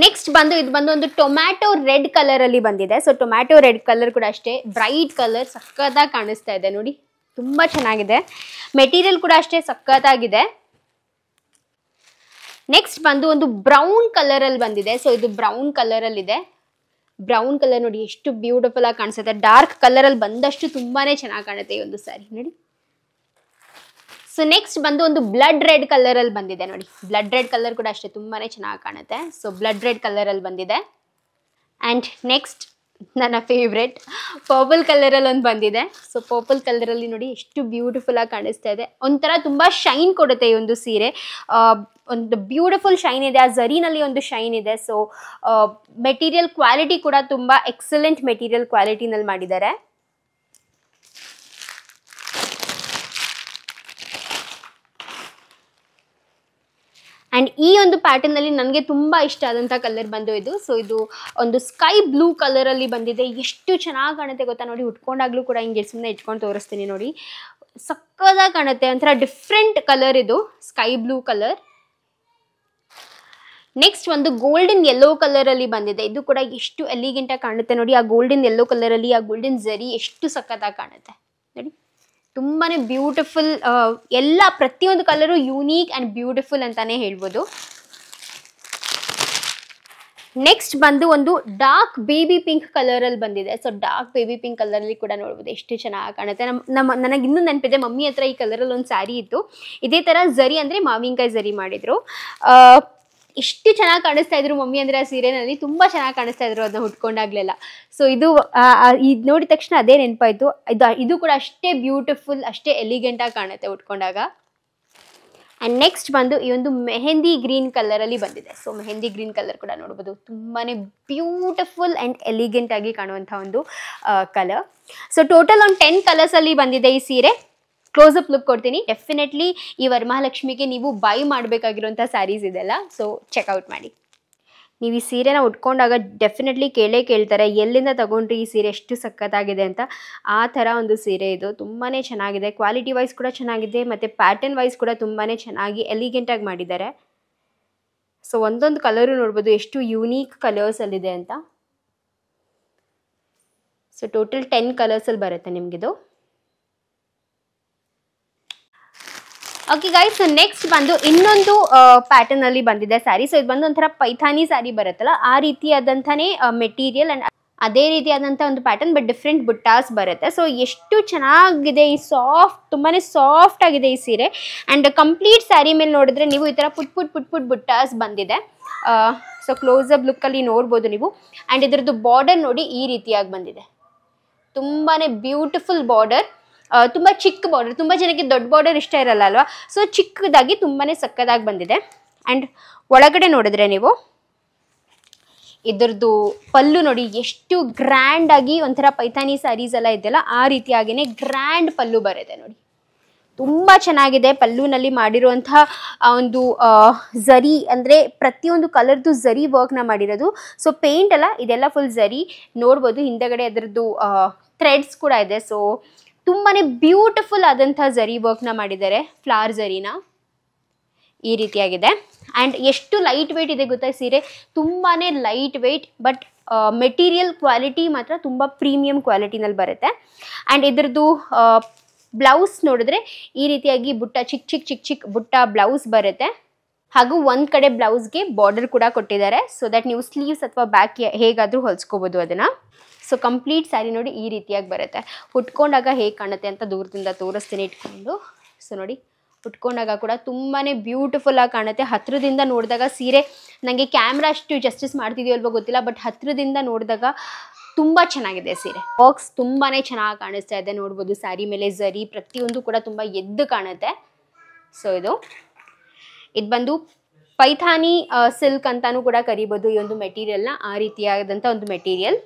[SPEAKER 1] ನೆಕ್ಸ್ಟ್ ಬಂದು ಇದು ಬಂದು ಒಂದು ಟೊಮ್ಯಾಟೊ ರೆಡ್ ಕಲರಲ್ಲಿ ಬಂದಿದೆ. ಸೊ ಟೊಮ್ಯಾಟೊ ರೆಡ್ ಕಲರ್ ಕೂಡ ಅಷ್ಟೇ ಬ್ರೈಟ್ ಕಲರ್, ಸಕ್ಕತ್ತಾಗಿ ಕಾಣಿಸ್ತಾ ಇದೆ ನೋಡಿ, ತುಂಬ ಚೆನ್ನಾಗಿದೆ. ಮೆಟೀರಿಯಲ್ ಕೂಡ ಅಷ್ಟೇ ಸಕ್ಕತ್ತಾಗಿದೆ. ನೆಕ್ಸ್ಟ್ ಬಂದು ಒಂದು ಬ್ರೌನ್ ಕಲರಲ್ಲಿ ಬಂದಿದೆ. ಸೊ ಇದು ಬ್ರೌನ್ ಕಲರಲ್ಲಿದೆ. ಬ್ರೌನ್ ಕಲರ್ ನೋಡಿ ಎಷ್ಟು ಬ್ಯೂಟಿಫುಲ್ ಆಗಿ ಕಾಣಿಸುತ್ತೆ. ಡಾರ್ಕ್ ಕಲರಲ್ಲಿ ಬಂದಷ್ಟು ತುಂಬಾನೇ ಚೆನ್ನಾಗಿ ಕಾಣುತ್ತೆ ಈ ಒಂದು ಸ್ಯಾರಿ ನೋಡಿ. ಸೊ ನೆಕ್ಸ್ಟ್ ಬಂದು ಒಂದು ಬ್ಲಡ್ ರೆಡ್ ಕಲರಲ್ಲಿ ಬಂದಿದೆ ನೋಡಿ. ಬ್ಲಡ್ ರೆಡ್ ಕಲರ್ ಕೂಡ ಅಷ್ಟೇ ತುಂಬಾನೇ ಚೆನ್ನಾಗಿ ಕಾಣುತ್ತೆ. ಸೊ ಬ್ಲಡ್ ರೆಡ್ ಕಲರಲ್ಲಿ ಬಂದಿದೆ. ಆ್ಯಂಡ್ ನೆಕ್ಸ್ಟ್ ನನ್ನ ಫೇವ್ರೆಟ್ ಪರ್ಪಲ್ ಕಲರಲ್ಲಿ ಒಂದು ಬಂದಿದೆ. ಸೊ ಪರ್ಪಲ್ ಕಲರಲ್ಲಿ ನೋಡಿ ಎಷ್ಟು ಬ್ಯೂಟಿಫುಲ್ ಆಗಿ ಕಾಣಿಸ್ತಾ ಇದೆ. ಒಂಥರ ತುಂಬ ಶೈನ್ ಕೊಡುತ್ತೆ ಈ ಒಂದು ಸೀರೆ. ಒಂದು ಬ್ಯೂಟಿಫುಲ್ ಶೈನ್ ಇದೆ, ಆ ಝರಿನಲ್ಲಿ ಒಂದು ಶೈನ್ ಇದೆ. ಸೊ ಮೆಟೀರಿಯಲ್ ಕ್ವಾಲಿಟಿ ಕೂಡ ತುಂಬ ಎಕ್ಸಲೆಂಟ್ ಮೆಟೀರಿಯಲ್ ಕ್ವಾಲಿಟಿನಲ್ಲಿ ಮಾಡಿದ್ದಾರೆ. ಆ್ಯಂಡ್ ಈ ಒಂದು ಪ್ಯಾಟರ್ನಲ್ಲಿ ನನಗೆ ತುಂಬ ಇಷ್ಟ ಆದಂಥ ಕಲರ್ ಬಂದು ಇದು. ಸೊ ಇದು ಒಂದು ಸ್ಕೈ ಬ್ಲೂ ಕಲರಲ್ಲಿ ಬಂದಿದೆ. ಎಷ್ಟು ಚೆನ್ನಾಗಿ ಕಾಣುತ್ತೆ ಗೊತ್ತಾ ನೋಡಿ, ಉಟ್ಕೊಂಡಾಗ್ಲೂ ಕೂಡ ಹಿಂಗೆ ಸುಮ್ಮನೆ ಇಟ್ಕೊಂಡು ತೋರಿಸ್ತೀನಿ ನೋಡಿ, ಸಕ್ಕದಾಗಿ ಕಾಣುತ್ತೆ. ಒಂಥರ ಡಿಫ್ರೆಂಟ್ ಕಲರ್ ಇದು, ಸ್ಕೈ ಬ್ಲೂ ಕಲರ್. ನೆಕ್ಸ್ಟ್ ಒಂದು ಗೋಲ್ಡನ್ ಯೆಲ್ಲೋ ಕಲರಲ್ಲಿ ಬಂದಿದೆ. ಇದು ಕೂಡ ಎಷ್ಟು ಎಲಿಗೆಂಟಾಗಿ ಕಾಣುತ್ತೆ ನೋಡಿ, ಆ ಗೋಲ್ಡನ್ ಯೆಲ್ಲೋ ಕಲರಲ್ಲಿ ಆ ಗೋಲ್ಡನ್ ಝರಿ ಎಷ್ಟು ಸಕ್ಕತ್ತಾಗಿ ಕಾಣುತ್ತೆ ನೋಡಿ, ತುಂಬಾ ಬ್ಯೂಟಿಫುಲ್. ಎಲ್ಲ ಪ್ರತಿಯೊಂದು ಕಲರು ಯೂನೀಕ್ ಆ್ಯಂಡ್ ಬ್ಯೂಟಿಫುಲ್ ಅಂತಾನೆ ಹೇಳ್ಬೋದು. ನೆಕ್ಸ್ಟ್ ಬಂದು ಒಂದು ಡಾರ್ಕ್ ಬೇಬಿ ಪಿಂಕ್ ಕಲರಲ್ಲಿ ಬಂದಿದೆ. ಸೊ ಡಾರ್ಕ್ ಬೇಬಿ ಪಿಂಕ್ ಕಲರಲ್ಲಿ ಕೂಡ ನೋಡ್ಬೋದು ಎಷ್ಟು ಚೆನ್ನಾಗಿ ಕಾಣುತ್ತೆ. ನನಗೆ ಇನ್ನೂ ನೆನಪಿದೆ, ಮಮ್ಮಿ ಹತ್ರ ಈ ಕಲರಲ್ಲಿ ಒಂದು ಸ್ಯಾರಿ ಇತ್ತು, ಇದೇ ಥರ ಝರಿ ಅಂದರೆ ಮಾವಿನಕಾಯಿ ಝರಿ ಮಾಡಿದರು. ಎಷ್ಟು ಚೆನ್ನಾಗಿ ಕಾಣಿಸ್ತಾ ಇದ್ರು ಮಮ್ಮಿ ಅಂದರೆ ಆ ಸೀರೆನಲ್ಲಿ, ತುಂಬ ಚೆನ್ನಾಗಿ ಕಾಣಿಸ್ತಾ ಇದ್ರು ಅದನ್ನ ಉಟ್ಕೊಂಡಾಗ್ಲೆಲ್ಲ. ಸೊ ಇದು ನೋಡಿದ ತಕ್ಷಣ ಅದೇ ನೆನಪಾಯಿತು. ಇದು ಕೂಡ ಅಷ್ಟೇ ಬ್ಯೂಟಿಫುಲ್, ಅಷ್ಟೇ ಎಲಿಗೆಂಟಾಗಿ ಕಾಣುತ್ತೆ ಉಟ್ಕೊಂಡಾಗ. ಆ್ಯಂಡ್ ನೆಕ್ಸ್ಟ್ ಬಂದು ಈ ಒಂದು ಮೆಹಂದಿ ಗ್ರೀನ್ ಕಲರಲ್ಲಿ ಬಂದಿದೆ. ಸೊ ಮೆಹಂದಿ ಗ್ರೀನ್ ಕಲರ್ ಕೂಡ ನೋಡ್ಬೋದು, ತುಂಬಾ ಬ್ಯೂಟಿಫುಲ್ ಆ್ಯಂಡ್ ಎಲಿಗೆಂಟ್ ಆಗಿ ಕಾಣುವಂಥ ಒಂದು ಕಲರ್. ಸೊ ಟೋಟಲ್ ಒಂದು 10 ಕಲರ್ಸಲ್ಲಿ ಬಂದಿದೆ ಈ ಸೀರೆ. ಕ್ಲೋಸಪ್ ಲುಕ್ ಕೊಡ್ತೀನಿ. ಡೆಫಿನೆಟ್ಲಿ ಈ ವರಮಹಾಲಕ್ಷ್ಮಿಗೆ ನೀವು ಬೈ ಮಾಡಬೇಕಾಗಿರುವಂಥ ಸ್ಯಾರೀಸ್ ಇದೆಲ್ಲ. ಸೊ ಚೆಕ್ಔಟ್ ಮಾಡಿ. ನೀವು ಈ ಸೀರೆನ ಉಟ್ಕೊಂಡಾಗ ಡೆಫಿನೆಟ್ಲಿ ಕೇಳ್ತಾರೆ, ಎಲ್ಲಿಂದ ತಗೊಂಡ್ರಿ ಈ ಸೀರೆ, ಎಷ್ಟು ಸಕ್ಕತ್ತಾಗಿದೆ ಅಂತ. ಆ ಥರ ಒಂದು ಸೀರೆ ಇದು, ತುಂಬಾ ಚೆನ್ನಾಗಿದೆ. ಕ್ವಾಲಿಟಿ ವೈಸ್ ಕೂಡ ಚೆನ್ನಾಗಿದೆ, ಮತ್ತು ಪ್ಯಾಟರ್ನ್ ವೈಸ್ ಕೂಡ ತುಂಬಾ ಚೆನ್ನಾಗಿ ಎಲಿಗೆಂಟಾಗಿ ಮಾಡಿದ್ದಾರೆ. ಸೊ ಒಂದೊಂದು ಕಲರು ನೋಡ್ಬೋದು ಎಷ್ಟು ಯೂನೀಕ್ ಕಲರ್ಸಲ್ಲಿದೆ ಅಂತ. ಸೊ ಟೋಟಲ್ 10 ಕಲರ್ಸಲ್ಲಿ ಬರುತ್ತೆ ನಿಮಗಿದು. ಓಕೆ ಗೈಸ್, ಸೊ ನೆಕ್ಸ್ಟ್ ಬಂದು ಇನ್ನೊಂದು ಪ್ಯಾಟರ್ನ್ ಅಲ್ಲಿ ಬಂದಿದೆ ಸ್ಯಾರಿ. ಸೊ ಇದು ಬಂದು ಒಂಥರ ಪೈಥಾನಿ ಸ್ಯಾರಿ ಬರುತ್ತಲ್ಲ, ಆ ರೀತಿಯಾದಂಥನೇ ಮೆಟೀರಿಯಲ್ ಅಂಡ್ ಅದೇ ರೀತಿಯಾದಂಥ ಒಂದು ಪ್ಯಾಟರ್ನ್, ಬಟ್ ಡಿಫ್ರೆಂಟ್ ಬುಟ್ಟಾಸ್ ಬರುತ್ತೆ. ಸೊ ಎಷ್ಟು ಚೆನ್ನಾಗಿದೆ ಈ ತುಂಬಾ ಸಾಫ್ಟ್ ಆಗಿದೆ ಈ ಸೀರೆ. ಆ್ಯಂಡ್ ಕಂಪ್ಲೀಟ್ ಸ್ಯಾರಿ ಮೇಲೆ ನೋಡಿದ್ರೆ ನೀವು ಈ ಥರ ಪುಟ್ ಬುಟ್ಟಾಸ್ ಬಂದಿದೆ. ಸೊ ಕ್ಲೋಸಪ್ ಲುಕ್ಕಲ್ಲಿ ನೋಡ್ಬೋದು ನೀವು. ಆ್ಯಂಡ್ ಇದ್ರದ್ದು ಬಾರ್ಡರ್ ನೋಡಿ ಈ ರೀತಿಯಾಗಿ ಬಂದಿದೆ, ತುಂಬಾ ಬ್ಯೂಟಿಫುಲ್ ಬಾರ್ಡರ್. ತುಂಬ ಚಿಕ್ಕ ಬಾರ್ಡರ್, ತುಂಬ ಜನಕ್ಕೆ ದೊಡ್ಡ ಬಾರ್ಡರ್ ಇಷ್ಟ ಇರಲ್ಲ ಅಲ್ವಾ. ಸೊ ಚಿಕ್ಕದಾಗಿ ತುಂಬಾ ಸಕ್ಕದಾಗಿ ಬಂದಿದೆ. ಆ್ಯಂಡ್ ಒಳಗಡೆ ನೋಡಿದ್ರೆ ನೀವು ಇದ್ರದ್ದು ಪಲ್ಲು ನೋಡಿ ಎಷ್ಟು ಗ್ರ್ಯಾಂಡ್ ಆಗಿ, ಒಂಥರ ಪೈಥಾನಿ ಸ್ಯಾರೀಸ್ ಎಲ್ಲ ಇದೆಯಲ್ಲ ಆ ರೀತಿಯಾಗಿಯೇ ಗ್ರ್ಯಾಂಡ್ ಪಲ್ಲು ಬರುತ್ತೆ ನೋಡಿ, ತುಂಬ ಚೆನ್ನಾಗಿದೆ. ಪಲ್ಲುನಲ್ಲಿ ಮಾಡಿರುವಂತಹ ಒಂದು ಝರಿ ಅಂದರೆ ಪ್ರತಿಯೊಂದು ಕಲರ್ದು ಝರಿ ವರ್ಕ್ನ ಮಾಡಿರೋದು. ಸೊ ಪೇಂಟ್ ಅಲ್ಲ, ಇದೆಲ್ಲ ಫುಲ್ ಝರಿ ನೋಡ್ಬೋದು. ಹಿಂದಗಡೆ ಅದರದ್ದು ಥ್ರೆಡ್ಸ್ ಕೂಡ ಇದೆ. ಸೊ ತುಂಬಾ ಬ್ಯೂಟಿಫುಲ್ ಆದಂಥ ಝರಿ ವರ್ಕ್ನ ಮಾಡಿದ್ದಾರೆ, ಫ್ಲವರ್ ಝರಿನ ಈ ರೀತಿಯಾಗಿದೆ. ಆ್ಯಂಡ್ ಎಷ್ಟು ಲೈಟ್ ವೆಯ್ಟ್ ಇದೆ ಗೊತ್ತಾ ಸೀರೆ, ತುಂಬಾ light weight, but material quality ಮಾತ್ರ ತುಂಬ ಪ್ರೀಮಿಯಂ ಕ್ವಾಲಿಟಿನಲ್ಲಿ ಬರುತ್ತೆ. ಆ್ಯಂಡ್ ಇದ್ರದ್ದು ಬ್ಲೌಸ್ ನೋಡಿದ್ರೆ ಈ ರೀತಿಯಾಗಿ ಬುಟ್ಟ ಚಿಕ್ಕ ಬುಟ್ಟ ಬ್ಲೌಸ್ ಬರುತ್ತೆ. ಹಾಗೂ ಒಂದು ಕಡೆ ಬ್ಲೌಸ್ಗೆ ಬಾರ್ಡರ್ ಕೂಡ ಕೊಟ್ಟಿದ್ದಾರೆ. ಸೊ ದಟ್ ನೀವು ಸ್ಲೀವ್ಸ್ ಅಥವಾ ಬ್ಯಾಕ್ ಹೇಗಾದರೂ ಹೊಲ್ಸ್ಕೋಬೋದು ಅದನ್ನು. ಸೊ ಕಂಪ್ಲೀಟ್ ಸ್ಯಾರಿ ನೋಡಿ ಈ ರೀತಿಯಾಗಿ ಬರುತ್ತೆ. ಉಟ್ಕೊಂಡಾಗ ಹೇಗೆ ಕಾಣುತ್ತೆ ಅಂತ ದೂರದಿಂದ ತೋರಿಸ್ತೀನಿ ಇಟ್ಕೊಂಡು. ಸೊ ನೋಡಿ, ಉಟ್ಕೊಂಡಾಗ ಕೂಡ ತುಂಬಾ ಬ್ಯೂಟಿಫುಲ್ ಆಗಿ ಕಾಣುತ್ತೆ. ಹತ್ತಿರದಿಂದ ನೋಡಿದಾಗ ಸೀರೆ, ನನಗೆ ಕ್ಯಾಮ್ರಾ ಅಷ್ಟು ಜಸ್ಟಿಸ್ ಮಾಡ್ತಿದೆಯೋ ಅಲ್ವೋ ಗೊತ್ತಿಲ್ಲ, ಬಟ್ ಹತ್ತಿರದಿಂದ ನೋಡಿದಾಗ ತುಂಬಾ ಚೆನ್ನಾಗಿದೆ ಸೀರೆ. ಬಾಕ್ಸ್ ತುಂಬಾನೇ ಚೆನ್ನಾಗಿ ಕಾಣಿಸ್ತಾ ಇದೆ, ನೋಡ್ಬೋದು. ಸ್ಯಾರಿ ಮೇಲೆ ಝರಿ ಪ್ರತಿಯೊಂದು ಕೂಡ ತುಂಬಾ ಎದ್ದು ಕಾಣುತ್ತೆ. ಸೊ ಇದು ಬಂದು ಪೈಥಾನಿ ಸಿಲ್ಕ್ ಅಂತಾನೂ ಕೂಡ ಕರಿಬಹುದು ಈ ಒಂದು ಮೆಟೀರಿಯಲ್ನ, ಆ ರೀತಿಯಾದಂಥ ಒಂದು ಮೆಟೀರಿಯಲ್.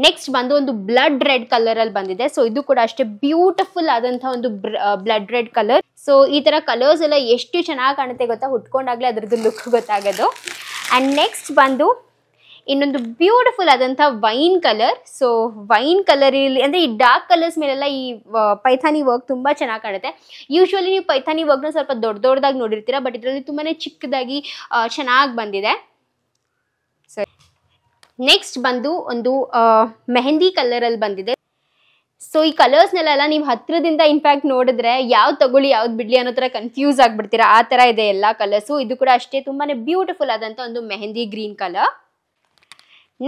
[SPEAKER 1] ನೆಕ್ಸ್ಟ್ ಬಂದು ಒಂದು ಬ್ಲಡ್ ರೆಡ್ ಕಲರ್ ಅಲ್ಲಿ ಬಂದಿದೆ. ಸೊ ಇದು ಕೂಡ ಅಷ್ಟೇ ಬ್ಯೂಟಿಫುಲ್ ಆದಂತಹ ಒಂದು ಬ್ಲಡ್ ರೆಡ್ ಕಲರ್. ಸೊ ಈ ತರ ಕಲರ್ಸ್ ಎಲ್ಲ ಎಷ್ಟು ಚೆನ್ನಾಗಿ ಕಾಣುತ್ತೆ ಗೊತ್ತಾ, ಉಟ್ಕೊಂಡಾಗ್ಲೇ ಅದ್ರದ್ದು ಲುಕ್ ಗೊತ್ತಾಗೋದು. ಅಂಡ್ ನೆಕ್ಸ್ಟ್ ಬಂದು ಇನ್ನೊಂದು ಬ್ಯೂಟಿಫುಲ್ ಆದಂತಹ wine colour. So wine colour ಇಲ್ಲಿ ಅಂದ್ರೆ ಈ ಡಾರ್ಕ್ ಕಲರ್ಸ್ ಮೇಲೆಲ್ಲ ಈ ಪೈಥಾನಿ ವರ್ಕ್ ತುಂಬಾ ಚೆನ್ನಾಗಿ ಕಾಣುತ್ತೆ. ಯೂಶುವಲಿ ನೀವು ಪೈಥಾನಿ ವರ್ಕ್ನ ಸ್ವಲ್ಪ ದೊಡ್ಡದಾಗಿ ನೋಡಿರ್ತೀರಾ, ಬಟ್ ಇದರಲ್ಲಿ ತುಂಬಾನೇ ಚಿಕ್ಕದಾಗಿ ಚೆನ್ನಾಗಿ ಬಂದಿದೆ. ಸೊ ನೆಕ್ಸ್ಟ್ ಬಂದು ಒಂದು ಮೆಹಂದಿ ಕಲರ್ ಅಲ್ಲಿ ಬಂದಿದೆ. ಸೊ ಈ ಕಲರ್ಸ್ನೆಲ್ಲ ನೀವು ಹತ್ರದಿಂದ ಇನ್ಫ್ಯಾಕ್ಟ್ ನೋಡಿದ್ರೆ ಯಾವ್ದು ತಗೊಳ್ಳಿ ಯಾವ್ದು ಬಿಡ್ಲಿ ಅನ್ನೋ ತರ ಕನ್ಫ್ಯೂಸ್ ಆಗ್ಬಿಡ್ತೀರಾ, ಆ ತರ ಇದೆ ಎಲ್ಲ ಕಲರ್ಸು. ಇದು ಕೂಡ ಅಷ್ಟೇ ತುಂಬಾನೇ ಬ್ಯೂಟಿಫುಲ್ ಆದಂತ ಒಂದು ಮೆಹಂದಿ ಗ್ರೀನ್ ಕಲರ್.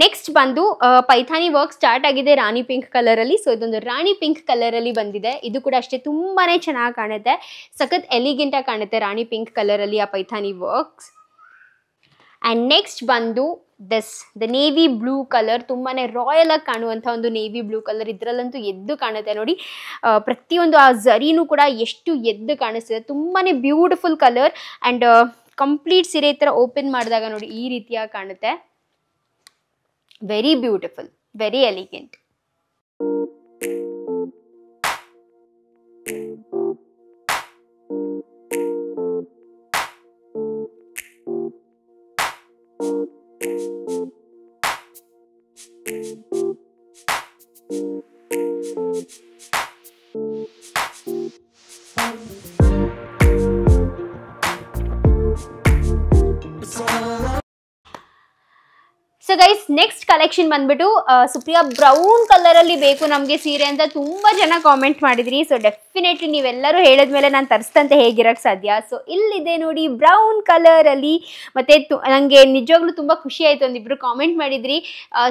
[SPEAKER 1] ನೆಕ್ಸ್ಟ್ ಬಂದು ಪೈಥಾನಿ ವರ್ಕ್ ಸ್ಟಾರ್ಟ್ ಆಗಿದೆ ರಾಣಿ ಪಿಂಕ್ ಕಲರ್ ಅಲ್ಲಿ. ಸೊ ಇದೊಂದು ರಾಣಿ ಪಿಂಕ್ ಕಲರ್ ಅಲ್ಲಿ ಬಂದಿದೆ. ಇದು ಕೂಡ ಅಷ್ಟೇ ತುಂಬಾನೇ ಚೆನ್ನಾಗಿ ಕಾಣುತ್ತೆ, ಸಖತ್ ಎಲಿಗೆಂಟ್ ಆಗಿ ಕಾಣುತ್ತೆ ರಾಣಿ ಪಿಂಕ್ ಕಲರ್ ಅಲ್ಲಿ ಆ ಪೈಥಾನಿ ವರ್ಕ್ಸ್. ಅಂಡ್ ನೆಕ್ಸ್ಟ್ ಬಂದು ದ ನೇವಿ ಬ್ಲೂ ಕಲರ್, ತುಂಬಾನೇ ರಾಯಲ್ ಆಗಿ ಕಾಣುವಂಥ ಒಂದು ನೇವಿ ಬ್ಲೂ ಕಲರ್. ಇದರಲ್ಲಂತೂ ಎದ್ದು ಕಾಣುತ್ತೆ ನೋಡಿ, ಪ್ರತಿಯೊಂದು ಆ ಝರಿನೂ ಕೂಡ ಎಷ್ಟು ಎದ್ದು ಕಾಣಿಸ್ತಿದೆ, ತುಂಬಾನೇ ಬ್ಯೂಟಿಫುಲ್ ಕಲರ್. ಅಂಡ್ ಕಂಪ್ಲೀಟ್ ಸೀರೆ ಈ ಥರ ಓಪನ್ ಮಾಡಿದಾಗ ನೋಡಿ ಈ ರೀತಿಯಾಗಿ ಕಾಣುತ್ತೆ. Very beautiful, very elegant. So guys next collection ಬಂದ್ಬಿಟ್ಟು ಸುಪ್ರಿಯಾ ಬ್ರೌನ್ ಕಲರ್ ಅಲ್ಲಿ ಬೇಕು ನಮಗೆ ಸೀರೆ ಅಂತ ತುಂಬಾ ಜನ ಕಾಮೆಂಟ್ ಮಾಡಿದ್ರಿ. ಸೊ ಡೆಫಿನೆಟ್ಲಿ ನೀವೆಲ್ಲರೂ ಹೇಳಿದ್ಮೇಲೆ ನಾನು ತರಿಸ್ತಂತೆ ಹೇಗಿರಕ್ ಸಾಧ್ಯ. ಸೊ ಇಲ್ಲಿದೆ ನೋಡಿ ಬ್ರೌನ್ ಕಲರ್ ಅಲ್ಲಿ. ಮತ್ತೆ ನಂಗೆ ನಿಜವಾಗ್ಲೂ ತುಂಬಾ ಖುಷಿ ಆಯ್ತು, ಒಂದಿಬ್ರು ಕಾಮೆಂಟ್ ಮಾಡಿದ್ರಿ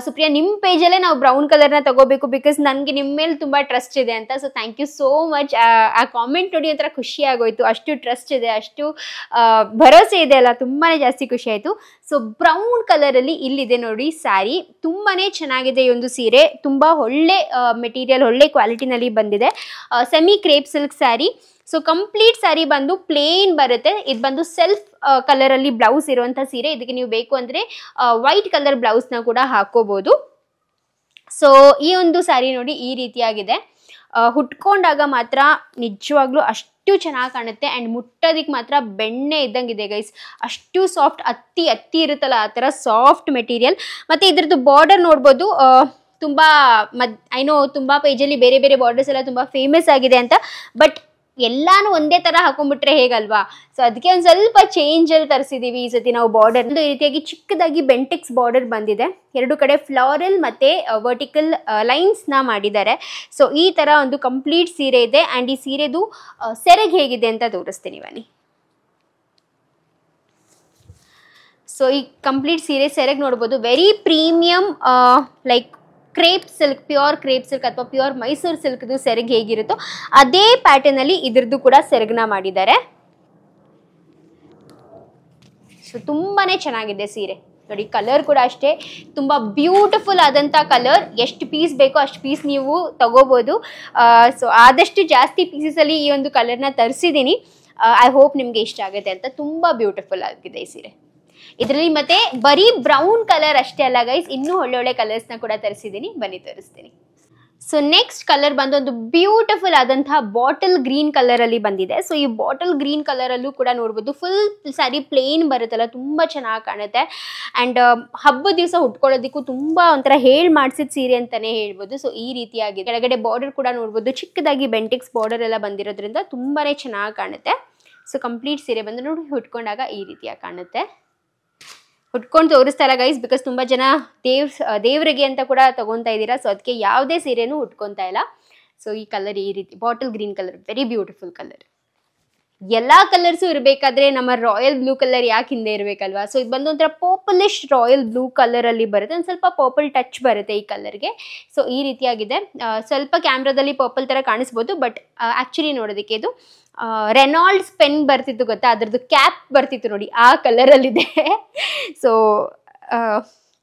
[SPEAKER 1] ಸುಪ್ರಿಯಾ ನಿಮ್ಮ ಪೇಜಲ್ಲೇ ನಾವು ಬ್ರೌನ್ ಕಲರ್ನ ತಗೋಬೇಕು ಬಿಕಾಸ್ ನನಗೆ ನಿಮ್ಮ ಮೇಲೆ ತುಂಬಾ ಟ್ರಸ್ಟ್ ಇದೆ ಅಂತ. So thank you so much. ಆ ಕಾಮೆಂಟ್ ನೋಡಿ ಒಂಥರ ಖುಷಿ ಆಗೋಯ್ತು, ಅಷ್ಟು ಟ್ರಸ್ಟ್ ಇದೆ, ಅಷ್ಟು ಭರವಸೆ ಇದೆ ಅಲ್ಲ, ತುಂಬಾನೇ ಜಾಸ್ತಿ ಖುಷಿ ಆಯ್ತು. ಸೊ ಬ್ರೌನ್ ಕಲರ್ ಅಲ್ಲಿ ಇಲ್ಲಿದೆ ನೋಡಿ ಸ್ಯಾರಿ, ತುಂಬಾನೇ ಚೆನ್ನಾಗಿದೆ ಈ ಒಂದು ಸೀರೆ. ತುಂಬಾ ಒಳ್ಳೆ ಮೆಟೀರಿಯಲ್, ಒಳ್ಳೆ ಕ್ವಾಲಿಟಿನಲ್ಲಿ ಬಂದಿದೆ. Semi crepe silk sari. So complete sari ಬಂದು ಪ್ಲೇನ್ ಬರುತ್ತೆ. ಇದು ಬಂದು ಸೆಲ್ಫ್ ಕಲರ್ ಅಲ್ಲಿ ಬ್ಲೌಸ್ ಇರುವಂತ ಸೀರೆ. ಇದಕ್ಕೆ ನೀವು ಬೇಕು ಅಂದ್ರೆ ವೈಟ್ ಕಲರ್ ಬ್ಲೌಸ್ ನ ಕೂಡ ಹಾಕೋಬಹುದು. ಸೊ ಈ ಒಂದು ಸ್ಯಾರಿ ನೋಡಿ ಈ ರೀತಿಯಾಗಿದೆ. ಹುಟ್ಕೊಂಡಾಗ ಮಾತ್ರ ನಿಜವಾಗ್ಲೂ ಅಷ್ಟು ಚೆನ್ನಾಗಿ ಕಾಣುತ್ತೆ. ಅಂಡ್ ಮುಟ್ಟೋದಿಕ್ಕೆ ಮಾತ್ರ ಬೆಣ್ಣೆ ಇದ್ದಂಗಿದೆ ಗೈಸ್, ಅಷ್ಟು ಸಾಫ್ಟ್, ಅತ್ತಿ ಇರುತ್ತಲ್ಲ ಆ ಥರ ಸಾಫ್ಟ್ ಮೆಟೀರಿಯಲ್. ಮತ್ತು ಇದ್ರದ್ದು ಬಾರ್ಡರ್ ನೋಡ್ಬೋದು, ತುಂಬ ಐನೋ ತುಂಬ ಪೇಜಲ್ಲಿ ಬೇರೆ ಬೇರೆ ಬಾರ್ಡರ್ಸ್ ಎಲ್ಲ ತುಂಬ ಫೇಮಸ್ ಆಗಿದೆ ಅಂತ, ಬಟ್ ಎಲ್ಲಾನು ಒಂದೇ ತರ ಹಾಕೊಂಡ್ಬಿಟ್ರೆ ಹೇಗಲ್ವಾ. ಸೊ ಅದಕ್ಕೆ ಒಂದು ಸ್ವಲ್ಪ ಚೇಂಜ್ ಅಲ್ಲಿ ತರಿಸಿದೀವಿ ಈ ಸತಿ ನಾವು ಬಾರ್ಡರ್. ಈ ರೀತಿಯಾಗಿ ಚಿಕ್ಕದಾಗಿ ಬೆಂಟಿಕ್ಸ್ ಬಾರ್ಡರ್ ಬಂದಿದೆ, ಎರಡು ಕಡೆ ಫ್ಲಾರಲ್ ಮತ್ತೆ ವರ್ಟಿಕಲ್ ಲೈನ್ಸ್ ನ ಮಾಡಿದ್ದಾರೆ. ಸೊ ಈ ತರ ಒಂದು ಕಂಪ್ಲೀಟ್ ಸೀರೆ ಇದೆ. ಅಂಡ್ ಈ ಸೀರೆದು ಸೆರಗ್ ಹೇಗಿದೆ ಅಂತ ತೋರಿಸ್ತೀನಿ ಬನ್ನಿ. ಸೊ ಈ ಕಂಪ್ಲೀಟ್ ಸೀರೆ ಸೆರಗ್ ನೋಡ್ಬೋದು, very premium like crepe silk, pure crepe silk ಅಥವಾ ಪ್ಯೂರ್ ಮೈಸೂರು ಸಿಲ್ಕ್ದು ಸೆರಗ್ ಹೇಗಿರುತ್ತೋ ಅದೇ ಪ್ಯಾಟರ್ನ್ ಅಲ್ಲಿ ಇದ್ರದ್ದು ಕೂಡ ಸೆರಗ್ನ ಮಾಡಿದ್ದಾರೆ. ಸೊ ತುಂಬಾನೇ ಚೆನ್ನಾಗಿದೆ ಸೀರೆ ನೋಡಿ. ಕಲರ್ ಕೂಡ ಅಷ್ಟೇ ತುಂಬಾ ಬ್ಯೂಟಿಫುಲ್ ಆದಂತ ಕಲರ್. ಎಷ್ಟು ಪೀಸ್ ಬೇಕೋ ಅಷ್ಟು ಪೀಸ್ ನೀವು ತಗೋಬಹುದು. ಸೊ ಆದಷ್ಟು ಜಾಸ್ತಿ ಪೀಸಸ್ ಅಲ್ಲಿ ಈ ಒಂದು ಕಲರ್ನ ತರಿಸಿದ್ದೀನಿ. ಐ ಹೋಪ್ ನಿಮ್ಗೆ ಇಷ್ಟ ಆಗುತ್ತೆ ಅಂತ. ತುಂಬಾ ಬ್ಯೂಟಿಫುಲ್ ಆಗಿದೆ ಈ ಸೀರೆ. ಇದರಲ್ಲಿ ಮತ್ತೆ ಬರೀ ಬ್ರೌನ್ ಕಲರ್ ಅಷ್ಟೇ ಅಲ್ಲ ಗೈಸ್, ಇನ್ನೂ ಒಳ್ಳೊಳ್ಳೆ ಕಲರ್ಸ್ನ ಕೂಡ ತರಿಸಿದ್ದೀನಿ, ಬನ್ನಿ ತೋರಿಸ್ತೀನಿ. ಸೊ ನೆಕ್ಸ್ಟ್ ಕಲರ್ ಬಂದು ಒಂದು ಬ್ಯೂಟಿಫುಲ್ ಆದಂತಹ ಬಾಟಲ್ ಗ್ರೀನ್ ಕಲರ್ ಅಲ್ಲಿ ಬಂದಿದೆ. ಸೊ ಈ ಬಾಟಲ್ ಗ್ರೀನ್ ಕಲರ್ ಅಲ್ಲೂ ಕೂಡ ನೋಡ್ಬೋದು, ಫುಲ್ ಸ್ಯಾರಿ ಪ್ಲೇನ್ ಬರುತ್ತಲ್ಲ, ತುಂಬಾ ಚೆನ್ನಾಗಿ ಕಾಣುತ್ತೆ. ಅಂಡ್ ಹಬ್ಬದ ದಿವಸ ಉಟ್ಕೊಳ್ಳೋದಕ್ಕೂ ತುಂಬಾ ಒಂಥರ ಮಾಡಿಸಿದ ಸೀರೆ ಅಂತಾನೆ ಹೇಳ್ಬೋದು. ಸೊ ಈ ರೀತಿಯಾಗಿ ಕೆಳಗಡೆ ಬಾರ್ಡರ್ ಕೂಡ ನೋಡ್ಬೋದು, ಚಿಕ್ಕದಾಗಿ ಬೆಂಟಿಕ್ಸ್ ಬಾರ್ಡರ್ ಎಲ್ಲ ಬಂದಿರೋದ್ರಿಂದ ತುಂಬಾನೇ ಚೆನ್ನಾಗಿ ಕಾಣುತ್ತೆ. ಸೊ ಕಂಪ್ಲೀಟ್ ಸೀರೆ ಬಂದು ನೋಡಿ ಉಟ್ಕೊಂಡಾಗ ಈ ರೀತಿಯಾಗಿ ಕಾಣುತ್ತೆ. ಉಟ್ಕೊಂಡು ತೋರಿಸ್ತಾ ಇಲ್ಲ ಗೈಸ್, ಬಿಕಾಸ್ ತುಂಬ ಜನ ದೇವ್ರಿಗೆ ಅಂತ ಕೂಡ ತಗೊತಾ ಇದ್ದೀರಾ. ಸೊ ಅದಕ್ಕೆ ಯಾವುದೇ ಸೀರೆನೂ ಉಟ್ಕೊತಾ ಇಲ್ಲ. ಸೊ ಈ ಕಲರ್ ಈ ರೀತಿ bottle green colour, very beautiful colour. ಎಲ್ಲ ಕಲರ್ಸು ಇರಬೇಕಾದ್ರೆ ನಮ್ಮ ರಾಯಲ್ ಬ್ಲೂ ಕಲರ್ ಯಾಕೆ ಹಿಂದೆ ಇರಬೇಕಲ್ವಾ. ಸೊ ಇದು ಬಂದು ಒಂಥರ ಪರ್ಪಲಿಶ್ ರಾಯಲ್ ಬ್ಲೂ ಕಲರ್ ಅಲ್ಲಿ ಬರುತ್ತೆ, ಒಂದು ಸ್ವಲ್ಪ ಪರ್ಪಲ್ ಟಚ್ ಬರುತ್ತೆ ಈ ಕಲರ್ಗೆ. ಸೊ ಈ ರೀತಿಯಾಗಿದೆ. ಸ್ವಲ್ಪ ಕ್ಯಾಮ್ರಾದಲ್ಲಿ ಪರ್ಪಲ್ ತರ ಕಾಣಿಸ್ಬೋದು, ಬಟ್ ಆಕ್ಚುಲಿ ನೋಡೋದಕ್ಕೆ ಇದು ರೆನಾಲ್ಡ್ಸ್ ಪೆನ್ ಬರ್ತಿತ್ತು ಗೊತ್ತಾ, ಅದ್ರದ್ದು ಕ್ಯಾಪ್ ಬರ್ತಿತ್ತು ನೋಡಿ, ಆ ಕಲರ್ ಅಲ್ಲಿದೆ. ಸೊ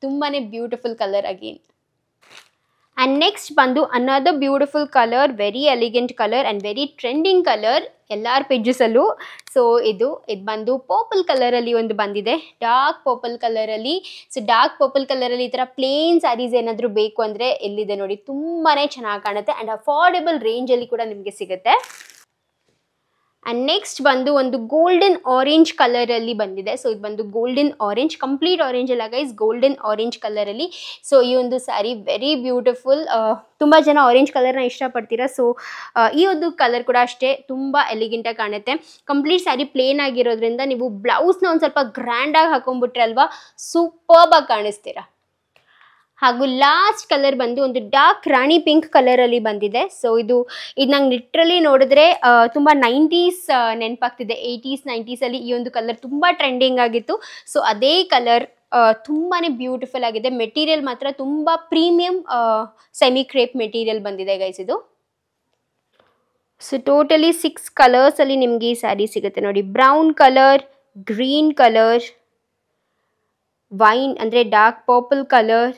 [SPEAKER 1] ತುಂಬಾನೇ beautiful colour again. And next ಬಂದು another beautiful colour, very elegant colour and very trending colour ಎಲ್ಲರ ಪೇಜಸಲ್ಲೂ. ಸೊ ಇದು ಬಂದು ಪರ್ಪಲ್ ಕಲರಲ್ಲಿ ಒಂದು ಬಂದಿದೆ, ಡಾರ್ಕ್ ಪರ್ಪಲ್ ಕಲರಲ್ಲಿ. ಸೊ ಡಾರ್ಕ್ ಪರ್ಪಲ್ ಕಲರಲ್ಲಿ ಈ ಥರ ಪ್ಲೇನ್ ಸ್ಯಾರೀಸ್ ಏನಾದರೂ ಬೇಕು ಅಂದರೆ ಎಲ್ಲಿದೆ ನೋಡಿ, ತುಂಬಾ ಚೆನ್ನಾಗಿ ಕಾಣುತ್ತೆ ಆ್ಯಂಡ್ ಅಫೋರ್ಡೆಬಲ್ ರೇಂಜಲ್ಲಿ ಕೂಡ ನಿಮಗೆ ಸಿಗುತ್ತೆ. ಆ್ಯಂಡ್ ನೆಕ್ಸ್ಟ್ ಬಂದು ಒಂದು ಗೋಲ್ಡನ್ ಆರೆಂಜ್ ಕಲರಲ್ಲಿ ಬಂದಿದೆ. ಸೊ ಇದು ಬಂದು ಗೋಲ್ಡನ್ ಆರೆಂಜ್, ಕಂಪ್ಲೀಟ್ ಆರೆಂಜ್ ಅಲ್ಲ ಗೈಸ್, ಗೋಲ್ಡನ್ ಆರೆಂಜ್ ಕಲರಲ್ಲಿ. ಸೊ ಈ ಒಂದು ಸ್ಯಾರಿ ವೆರಿ ಬ್ಯೂಟಿಫುಲ್. ತುಂಬ ಜನ ಆರೆಂಜ್ ಕಲರ್ನ ಇಷ್ಟಪಡ್ತೀರಾ. ಸೊ ಈ ಒಂದು ಕಲರ್ ಕೂಡ ಅಷ್ಟೇ ತುಂಬ ಎಲಿಗೆಂಟಾಗಿ ಕಾಣುತ್ತೆ. ಕಂಪ್ಲೀಟ್ ಸ್ಯಾರಿ ಪ್ಲೇನ್ ಆಗಿರೋದ್ರಿಂದ ನೀವು ಬ್ಲೌಸ್ನ ಒಂದು ಸ್ವಲ್ಪ ಗ್ರ್ಯಾಂಡಾಗಿ ಹಾಕೊಂಡ್ಬಿಟ್ರೆ ಅಲ್ವಾ, ಸೂಪರ್ಬ್ ಆಗಿ ಕಾಣಿಸ್ತೀರಾ. ಹಾಗೂ ಲಾಸ್ಟ್ ಕಲರ್ ಬಂದು ಒಂದು ಡಾರ್ಕ್ ರಾಣಿ ಪಿಂಕ್ ಕಲರಲ್ಲಿ ಬಂದಿದೆ. ಸೊ ಇದು ನಂಗೆ ಲಿಟ್ರಲಿ ನೋಡಿದ್ರೆ ತುಂಬ 90s ನೆನಪಾಗ್ತಿದೆ. 80s 90sಲ್ಲಿ ಈ ಒಂದು ಕಲರ್ ತುಂಬ ಟ್ರೆಂಡಿಂಗ್ ಆಗಿತ್ತು. ಸೊ ಅದೇ ಕಲರ್ ತುಂಬಾ ಬ್ಯೂಟಿಫುಲ್ ಆಗಿದೆ. ಮೆಟೀರಿಯಲ್ ಮಾತ್ರ ತುಂಬ ಪ್ರೀಮಿಯಂ ಸೆಮಿ ಕ್ರೇಪ್ ಮೆಟೀರಿಯಲ್ ಬಂದಿದೆ ಗೈಸ್ ಇದು. ಸೊ ಟೋಟಲಿ 6 ಕಲರ್ಸಲ್ಲಿ ನಿಮಗೆ ಈ ಸ್ಯಾರಿ ಸಿಗುತ್ತೆ ನೋಡಿ. Brown colour, green colour, wine ಅಂದರೆ dark purple colour,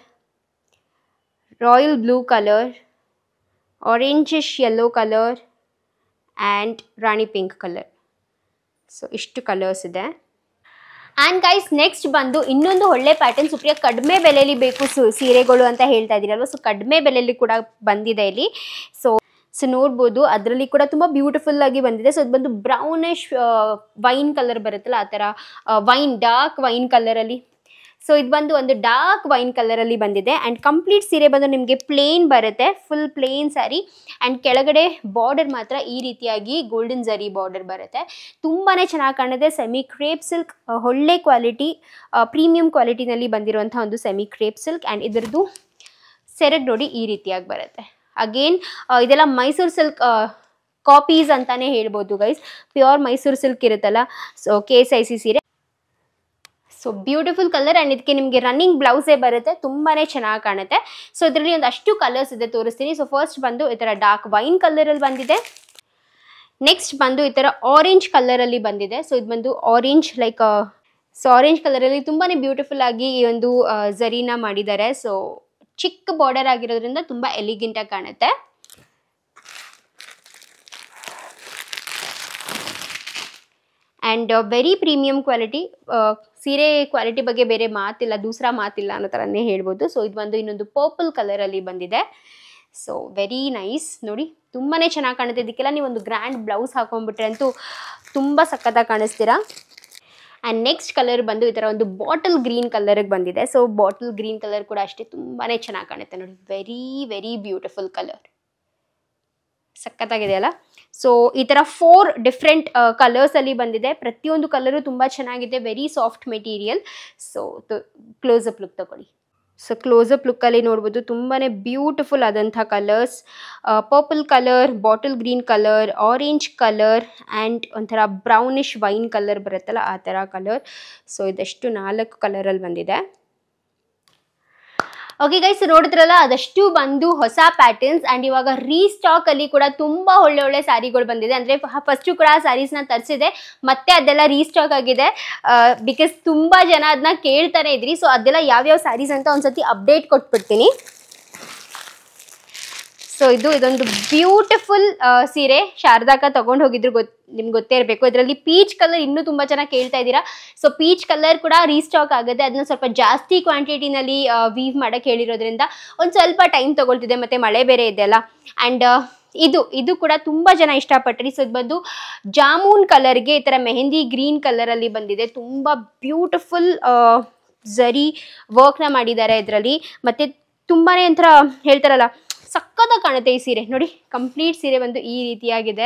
[SPEAKER 1] royal blue colour, orangish yellow colour and rani pink colour. So ಇಷ್ಟು ಕಲರ್ಸ್ ಇದೆ. ಆ್ಯಂಡ್ ಗೈಸ್ ನೆಕ್ಸ್ಟ್ ಬಂದು ಇನ್ನೊಂದು ಒಳ್ಳೆ ಪ್ಯಾಟರ್ನ್. ಸುಪ್ರಿಯಾ ಕಡಿಮೆ ಬೆಲೆಯಲ್ಲಿ ಬೇಕು ಸೀರೆಗಳು ಅಂತ ಹೇಳ್ತಾ ಇದ್ದೀರಲ್ವ, ಸೊ ಕಡಿಮೆ ಬೆಲೆಯಲ್ಲಿ ಕೂಡ ಬಂದಿದೆ ಇಲ್ಲಿ. ಸೊ ನೋಡ್ಬೋದು ಅದರಲ್ಲಿ ಕೂಡ ತುಂಬ ಬ್ಯೂಟಿಫುಲ್ ಆಗಿ ಬಂದಿದೆ. ಸೊ ಇದು ಬಂದು ಬ್ರೌನಿಶ್ ವೈನ್ ಕಲರ್ ಬರುತ್ತಲ್ಲ, ಆ ಥರ ವೈನ್, ಡಾರ್ಕ್ ವೈನ್ ಕಲರಲ್ಲಿ. ಸೊ ಇದು ಬಂದು ಒಂದು ಡಾರ್ಕ್ ವೈನ್ ಕಲರಲ್ಲಿ ಬಂದಿದೆ. ಆ್ಯಂಡ್ ಕಂಪ್ಲೀಟ್ ಸೀರೆ ಬಂದು ನಿಮಗೆ ಪ್ಲೇನ್ ಬರುತ್ತೆ, ಫುಲ್ ಪ್ಲೇನ್ ಸ್ಯಾರಿ. ಆ್ಯಂಡ್ ಕೆಳಗಡೆ ಬಾರ್ಡರ್ ಮಾತ್ರ ಈ ರೀತಿಯಾಗಿ ಗೋಲ್ಡನ್ ಝರಿ ಬಾರ್ಡರ್ ಬರುತ್ತೆ. ತುಂಬಾ ಚೆನ್ನಾಗಿ ಕಾಣುತ್ತೆ. ಸೆಮಿ ಕ್ರೇಪ್ ಸಿಲ್ಕ್, ಒಳ್ಳೆ ಕ್ವಾಲಿಟಿ, ಪ್ರೀಮಿಯಂ ಕ್ವಾಲಿಟಿನಲ್ಲಿ ಬಂದಿರುವಂಥ ಒಂದು ಸೆಮಿ ಕ್ರೇಪ್ ಸಿಲ್ಕ್. ಆ್ಯಂಡ್ ಇದರದ್ದು ಸೆರಗ್ ನೋಡಿ ಈ ರೀತಿಯಾಗಿ ಬರುತ್ತೆ. ಅಗೇನ್ ಇದೆಲ್ಲ ಮೈಸೂರು ಸಿಲ್ಕ್ ಕಾಪೀಸ್ ಅಂತಾನೆ ಹೇಳ್ಬೋದು ಗೈಸ್. ಪ್ಯೂರ್ ಮೈಸೂರು ಸಿಲ್ಕ್ ಇರುತ್ತಲ್ಲ, ಸೊ KSIC ಸೀರೆ. ಸೊ ಬ್ಯೂಟಿಫುಲ್ ಕಲರ್ ಆ್ಯಂಡ್ ಇದಕ್ಕೆ ನಿಮಗೆ ರನ್ನಿಂಗ್ ಬ್ಲೌಸೇ ಬರುತ್ತೆ, ತುಂಬಾ ಚೆನ್ನಾಗಿ ಕಾಣುತ್ತೆ. ಸೊ ಇದರಲ್ಲಿ ಒಂದಷ್ಟು ಕಲರ್ಸ್ ಇದೆ, ತೋರಿಸ್ತೀನಿ. ಸೊ ಫಸ್ಟ್ ಬಂದು ಈ ಥರ ಡಾರ್ಕ್ ವೈನ್ ಕಲರಲ್ಲಿ ಬಂದಿದೆ. ನೆಕ್ಸ್ಟ್ ಬಂದು ಈ ಥರ ಆರೆಂಜ್ ಕಲರಲ್ಲಿ ಬಂದಿದೆ. ಸೊ ಇದು ಬಂದು ಆರೆಂಜ್ ಲೈಕ್ ಸೊ ಆರೆಂಜ್ ಕಲರಲ್ಲಿ ತುಂಬಾ ಬ್ಯೂಟಿಫುಲ್ ಆಗಿ ಈ ಒಂದು ಝರಿನ ಮಾಡಿದ್ದಾರೆ. ಸೊ ಚಿಕ್ಕ ಬಾರ್ಡರ್ ಆಗಿರೋದ್ರಿಂದ ತುಂಬ ಎಲಿಗೆಂಟಾಗಿ ಕಾಣುತ್ತೆ. And very premium quality. ಸೀರೆ ಕ್ವಾಲಿಟಿ ಬಗ್ಗೆ ಬೇರೆ ಮಾತಿಲ್ಲ, ದೂಸರಾ ಮಾತಿಲ್ಲ ಅನ್ನೋ ಥರನೇ ಹೇಳ್ಬೋದು. ಸೊ ಇದು ಬಂದು ಇನ್ನೊಂದು ಪರ್ಪಲ್ ಕಲರಲ್ಲಿ ಬಂದಿದೆ. ಸೊ ವೆರಿ ನೈಸ್ ನೋಡಿ, ತುಂಬಾ ಚೆನ್ನಾಗಿ ಕಾಣುತ್ತೆ. ಇದಕ್ಕೆಲ್ಲ ನೀವು ಒಂದು ಗ್ರ್ಯಾಂಡ್ ಬ್ಲೌಸ್ ಹಾಕೊಂಡ್ಬಿಟ್ರೆ ಅಂತೂ ತುಂಬ ಸಖತ್ತಾಗಿ ಕಾಣಿಸ್ತೀರಾ. ಆ್ಯಂಡ್ ನೆಕ್ಸ್ಟ್ ಕಲರ್ ಬಂದು ಈ ಥರ ಒಂದು ಬಾಟಲ್ ಗ್ರೀನ್ ಕಲರಿಗೆ ಬಂದಿದೆ. ಸೊ ಬಾಟಲ್ ಗ್ರೀನ್ ಕಲರ್ ಕೂಡ ಅಷ್ಟೇ ತುಂಬಾ ಚೆನ್ನಾಗಿ ಕಾಣುತ್ತೆ ನೋಡಿ. ವೆರಿ ವೆರಿ ಬ್ಯೂಟಿಫುಲ್ ಕಲರ್, ಸಖತ್ತಾಗಿದೆ ಅಲ್ಲ. ಸೊ ಈ ಥರ 4 ಡಿಫ್ರೆಂಟ್ ಕಲರ್ಸಲ್ಲಿ ಬಂದಿದೆ. ಪ್ರತಿಯೊಂದು ಕಲರು ತುಂಬ ಚೆನ್ನಾಗಿದೆ, very soft material. So close-up look ತಗೊಳ್ಳಿ. ಸೊ ಕ್ಲೋಸಪ್ ಲುಕ್ಕಲ್ಲಿ ನೋಡ್ಬೋದು ತುಂಬಾ ಬ್ಯೂಟಿಫುಲ್ ಆದಂಥ colours. Purple colour, bottle green colour, orange colour and ಒಂಥರ ಬ್ರೌನಿಶ್ ವೈನ್ ಕಲರ್ ಬರುತ್ತಲ್ಲ ಆ ಥರ ಕಲರ್. ಸೊ ಇದಷ್ಟು 4 ಕಲರಲ್ಲಿ ಬಂದಿದೆ. ಓಕೆ ಗೈಸ್, ನೋಡಿದ್ರಲ್ಲ ಅದಷ್ಟು ಬಂದು ಹೊಸ ಪ್ಯಾಟರ್ನ್ಸ್. ಆ್ಯಂಡ್ ಇವಾಗ ರೀಸ್ಟಾಕಲ್ಲಿ ಕೂಡ ತುಂಬ ಒಳ್ಳೆ ಸ್ಯಾರಿಗಳು ಬಂದಿದೆ. ಅಂದರೆ ಫಸ್ಟು ಕೂಡ ಆ ಸ್ಯಾರೀಸ್ನ ತರಿಸಿದೆ, ಮತ್ತೆ ಅದೆಲ್ಲ ರೀಸ್ಟಾಕ್ ಆಗಿದೆ. ಬಿಕಾಸ್ ತುಂಬ ಜನ ಅದನ್ನ ಕೇಳ್ತಾನೆ ಇದ್ರಿ. ಸೊ ಅದೆಲ್ಲ ಯಾವ್ಯಾವ ಸ್ಯಾರೀಸ್ ಅಂತ ಒಂದ್ಸತಿ ಅಪ್ಡೇಟ್ ಕೊಟ್ಬಿಡ್ತೀನಿ. ಸೊ ಇದೊಂದು ಬ್ಯೂಟಿಫುಲ್ ಸೀರೆ ಶಾರದಾಕ ತಗೊಂಡು ಹೋಗಿದ್ರು, ನಿಮ್ಗೆ ಗೊತ್ತೇ ಇರಬೇಕು. ಇದರಲ್ಲಿ ಪೀಚ್ ಕಲರ್ ಇನ್ನೂ ತುಂಬ ಜನ ಕೇಳ್ತಾ ಇದ್ದೀರಾ. ಸೊ ಪೀಚ್ ಕಲರ್ ಕೂಡ ರೀಸ್ಟಾಕ್ ಆಗುತ್ತೆ. ಅದನ್ನ ಸ್ವಲ್ಪ ಜಾಸ್ತಿ ಕ್ವಾಂಟಿಟಿನಲ್ಲಿ ವೀವ್ ಮಾಡೋಕ್ಕೆ ಹೇಳಿರೋದ್ರಿಂದ ಒಂದು ಸ್ವಲ್ಪ ಟೈಮ್ ತೊಗೊಳ್ತಿದೆ, ಮತ್ತು ಮಳೆ ಬೇರೆ ಇದೆ ಅಲ್ಲ. ಆ್ಯಂಡ್ ಇದು ಕೂಡ ತುಂಬ ಜನ ಇಷ್ಟಪಟ್ರಿ. ಸೊ ಇದು ಬಂದು ಜಾಮೂನ್ ಕಲರ್ಗೆ ಈ ಥರ ಮೆಹಂದಿ ಗ್ರೀನ್ ಕಲರಲ್ಲಿ ಬಂದಿದೆ. ತುಂಬ ಬ್ಯೂಟಿಫುಲ್ ಝರಿ ವರ್ಕ್ನ ಮಾಡಿದ್ದಾರೆ ಇದರಲ್ಲಿ. ಮತ್ತು ತುಂಬಾ ಒಂಥರ ಹೇಳ್ತಾರಲ್ಲ, ಸಕ್ಕತ್ತಾಗಿ ಕಾಣುತ್ತೆ ಈ ಸೀರೆ ನೋಡಿ. ಕಂಪ್ಲೀಟ್ ಸೀರೆ ಬಂದು ಈ ರೀತಿಯಾಗಿದೆ.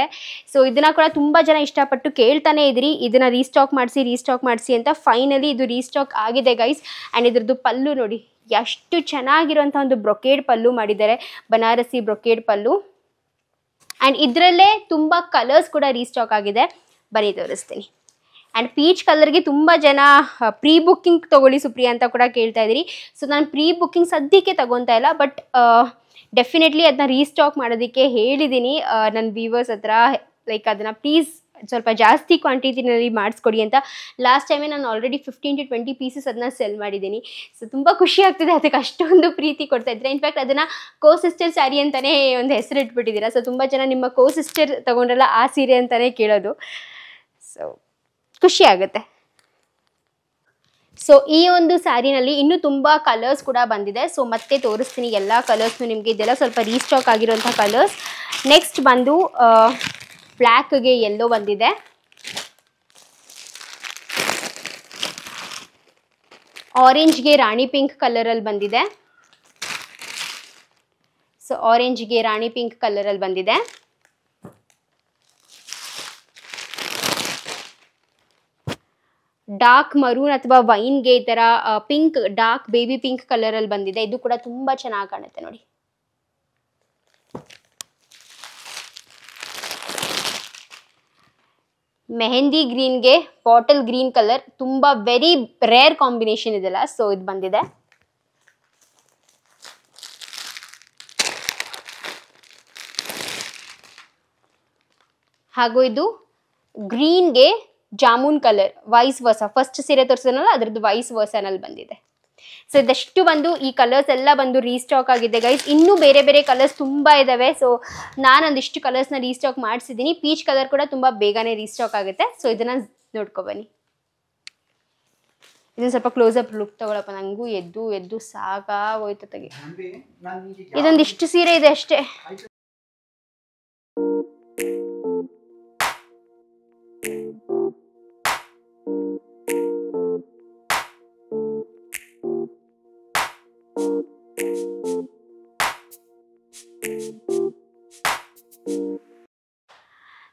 [SPEAKER 1] ಸೊ ಇದನ್ನ ಕೂಡ ತುಂಬ ಜನ ಇಷ್ಟಪಟ್ಟು ಕೇಳ್ತಾನೆ ಇದ್ರಿ, ಇದನ್ನ ರೀಸ್ಟಾಕ್ ಮಾಡಿಸಿ ಅಂತ. ಫೈನಲಿ ಇದು ರೀಸ್ಟಾಕ್ ಆಗಿದೆ ಗೈಸ್. ಆ್ಯಂಡ್ ಇದ್ರದ್ದು ಪಲ್ಲು ನೋಡಿ, ಎಷ್ಟು ಚೆನ್ನಾಗಿರುವಂಥ ಒಂದು ಬ್ರೊಕೇಡ್ ಪಲ್ಲು ಮಾಡಿದ್ದಾರೆ, ಬನಾರಸಿ ಬ್ರೊಕೇಡ್ ಪಲ್ಲು. ಆ್ಯಂಡ್ ಇದರಲ್ಲೇ ತುಂಬ ಕಲರ್ಸ್ ಕೂಡ ರೀಸ್ಟಾಕ್ ಆಗಿದೆ, ಬನ್ನಿ ತೋರಿಸ್ತೀನಿ. ಆ್ಯಂಡ್ ಪೀಚ್ ಕಲರ್ಗೆ ತುಂಬ ಜನ ಪ್ರೀ ಬುಕ್ಕಿಂಗ್ ತೊಗೊಳ್ಳಿ ಸುಪ್ರಿಯಾ ಅಂತ ಕೂಡ ಕೇಳ್ತಾ ಇದ್ದೀರಿ. ಸೊ ನಾನು ಪ್ರೀ ಬುಕ್ಕಿಂಗ್ ಸದ್ಯಕ್ಕೆ ತಗೊತಾ ಇಲ್ಲ, ಬಟ್ ಡೆಫಿನೆಟ್ಲಿ ಅದನ್ನ ರೀಸ್ಟಾಕ್ ಮಾಡೋದಕ್ಕೆ ಹೇಳಿದ್ದೀನಿ ನನ್ನ ವ್ಯೂವರ್ಸ್ ಹತ್ರ. ಲೈಕ್ ಅದನ್ನು ಪ್ಲೀಸ್ ಸ್ವಲ್ಪ ಜಾಸ್ತಿ ಕ್ವಾಂಟಿಟಿನಲ್ಲಿ ಮಾಡಿಸ್ಕೊಡಿ ಅಂತ ಲಾಸ್ಟ್ ಟೈಮೇ ನಾನು ಆಲ್ರೆಡಿ 15 to 20 ಪೀಸಸ್ ಅದನ್ನ ಸೆಲ್ ಮಾಡಿದ್ದೀನಿ. ಸೊ ತುಂಬ ಖುಷಿ ಆಗ್ತಿದೆ ಅದಕ್ಕೆ ಅಷ್ಟೊಂದು ಪ್ರೀತಿ ಕೊಡ್ತಾ ಇದ್ದಾರೆ. ಇನ್ಫ್ಯಾಕ್ಟ್ ಅದನ್ನು ಕೋ ಸಿಸ್ಟರ್ ಸ್ಯಾರಿ ಅಂತಲೇ ಒಂದು ಹೆಸರು ಇಟ್ಬಿಟ್ಟಿದ್ದೀರಾ. ಸೊ ತುಂಬ ಜನ ನಿಮ್ಮ ಕೋ ಸಿಸ್ಟರ್ ತೊಗೊಂಡ್ರಲ್ಲ ಆ ಸೀರೆ ಅಂತಲೇ ಕೇಳೋದು. ಸೊ ಖುಷಿ ಆಗುತ್ತೆ. ಸೊ ಈ ಒಂದು ಸ್ಯಾರಿನಲ್ಲಿ ಇನ್ನೂ ತುಂಬ ಕಲರ್ಸ್ ಕೂಡ ಬಂದಿದೆ. ಸೊ ಮತ್ತೆ ತೋರಿಸ್ತೀನಿ ಎಲ್ಲ ಕಲರ್ಸ್ನು ನಿಮಗೆ. ಇದೆಲ್ಲ ಸ್ವಲ್ಪ ರೀಸ್ಟಾಕ್ ಆಗಿರೋಂಥ ಕಲರ್ಸ್. ನೆಕ್ಸ್ಟ್ ಬಂದು ಬ್ಲ್ಯಾಕ್ಗೆ ಯೆಲ್ಲೋ ಬಂದಿದೆ. ಆರೆಂಜ್ಗೆ ರಾಣಿ ಪಿಂಕ್ ಕಲರಲ್ಲಿ ಬಂದಿದೆ. ಸೊ ಆರೆಂಜ್ಗೆ ರಾಣಿ ಪಿಂಕ್ ಕಲರಲ್ಲಿ ಬಂದಿದೆ. ಡಾರ್ಕ್ ಮರೂನ್ ಅಥವಾ ವೈನ್ಗೆ ಈ ಥರ ಪಿಂಕ್, ಡಾರ್ಕ್ ಬೇಬಿ ಪಿಂಕ್ ಕಲರಲ್ಲಿ ಬಂದಿದೆ. ಇದು ಕೂಡ ತುಂಬ ಚೆನ್ನಾಗಿ ಕಾಣುತ್ತೆ ನೋಡಿ. ಮೆಹಂದಿ ಗ್ರೀನ್ಗೆ ಬಾಟಲ್ ಗ್ರೀನ್ ಕಲರ್, ತುಂಬ ವೆರಿ ರೇರ್ ಕಾಂಬಿನೇಷನ್ ಇದೆಲ್ಲ. ಸೊ ಇದು ಬಂದಿದೆ. ಹಾಗೂ ಇದು ಗ್ರೀನ್ಗೆ jamun colour, vice versa. First ಸೀರೆ ತೋರಿಸೋನಲ್ಲ ಅದ್ರದ್ದು ವೈಸ್ ವರ್ಸನಲ್ಲಿ ಬಂದಿದೆ. ಸೊ ಇದಷ್ಟು ಬಂದು ಈ ಕಲರ್ಸ್ ಎಲ್ಲ ಬಂದು ರೀಸ್ಟಾಕ್ ಆಗಿದೆ ಗೈಸ್. ಇನ್ನೂ ಬೇರೆ ಬೇರೆ ಕಲರ್ಸ್ ತುಂಬ ಇದ್ದಾವೆ. ಸೊ ನಾನೊಂದಿಷ್ಟು ಕಲರ್ಸ್ನ ರೀಸ್ಟಾಕ್ ಮಾಡಿಸಿದ್ದೀನಿ. ಪೀಚ್ ಕಲರ್ ಕೂಡ ತುಂಬ ಬೇಗನೆ ರೀಸ್ಟಾಕ್ ಆಗುತ್ತೆ. ಸೊ ಇದನ್ನು ನೋಡ್ಕೊಬನ್ನಿ. ಇದನ್ನು ಸ್ವಲ್ಪ ಕ್ಲೋಸಪ್ ಲುಕ್ ತಗೊಳಪ್ಪ. ನನಗೂ ಎದ್ದು ಎದ್ದು ಸಾಕಾಗೋಯ್ತು ತೆಗಿ. ಇದೊಂದಿಷ್ಟು ಸೀರೆ ಇದೆ ಅಷ್ಟೇ.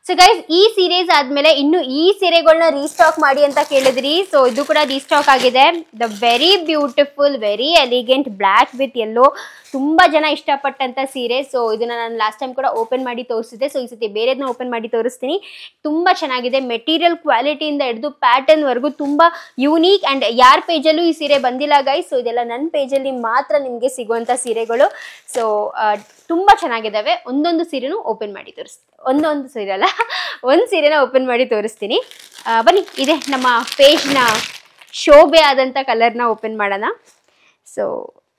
[SPEAKER 1] ಸೊ ಗೈಸ್ ಈ ಸೀರೀಸ್ ಆದ್ಮೇಲೆ ಇನ್ನು ಈ ಸೀರೆಗಳನ್ನ ರೀಸ್ಟಾಕ್ ಮಾಡಿ ಅಂತ ಕೇಳಿದ್ರಿ. ಸೊ ಇದು ಕೂಡ ರೀಸ್ಟಾಕ್ ಆಗಿದೆ. The very beautiful, very elegant black with yellow. ತುಂಬಾ ಜನ ಇಷ್ಟಪಟ್ಟಂತ ಸೀರೆ. ಸೊ ಇದನ್ನ ನಾನು ಲಾಸ್ಟ್ ಟೈಮ್ ಕೂಡ ಓಪನ್ ಮಾಡಿ ತೋರಿಸಿದೆ. ಸೊ ಈ ಸತಿ ಬೇರೆದನ್ನ ಓಪನ್ ಮಾಡಿ ತೋರಿಸ್ತೀನಿ. ತುಂಬಾ ಚೆನ್ನಾಗಿದೆ. ಮೆಟೀರಿಯಲ್ ಕ್ವಾಲಿಟಿಯಿಂದ ಹಿಡಿದು ಪ್ಯಾಟರ್ನ್ ವರೆಗೂ ತುಂಬಾ ಯೂನಿಕ್. ಅಂಡ್ ಯಾರ ಪೇಜಲ್ಲೂ ಈ ಸೀರೆ ಬಂದಿಲ್ಲ ಗೈಸ್. ಸೊ ಇದೆಲ್ಲ ನನ್ನ ಪೇಜಲ್ಲಿ ಮಾತ್ರ ನಿಮಗೆ ಸಿಗುವಂತ ಸೀರೆಗಳು. ಸೊ ತುಂಬಾ ಚೆನ್ನಾಗಿದ್ದಾವೆ. ಒಂದೊಂದು ಸೀರೆನೂ ಓಪನ್ ಮಾಡಿ ತೋರಿಸ್ತೀನಿ. ಒಂದೊಂದು ಸೀರೆ ಅಲ್ಲ, ಒಂದು ಸೀರೆನ ಓಪನ್ ಮಾಡಿ ತೋರಿಸ್ತೀನಿ. ಬನ್ನಿ, ಇದೆ ನಮ್ಮ ಪೇಜ್ನ ಶೋಭೆ ಆದಂಥ ಕಲರ್ನ ಓಪನ್ ಮಾಡೋಣ. ಸೊ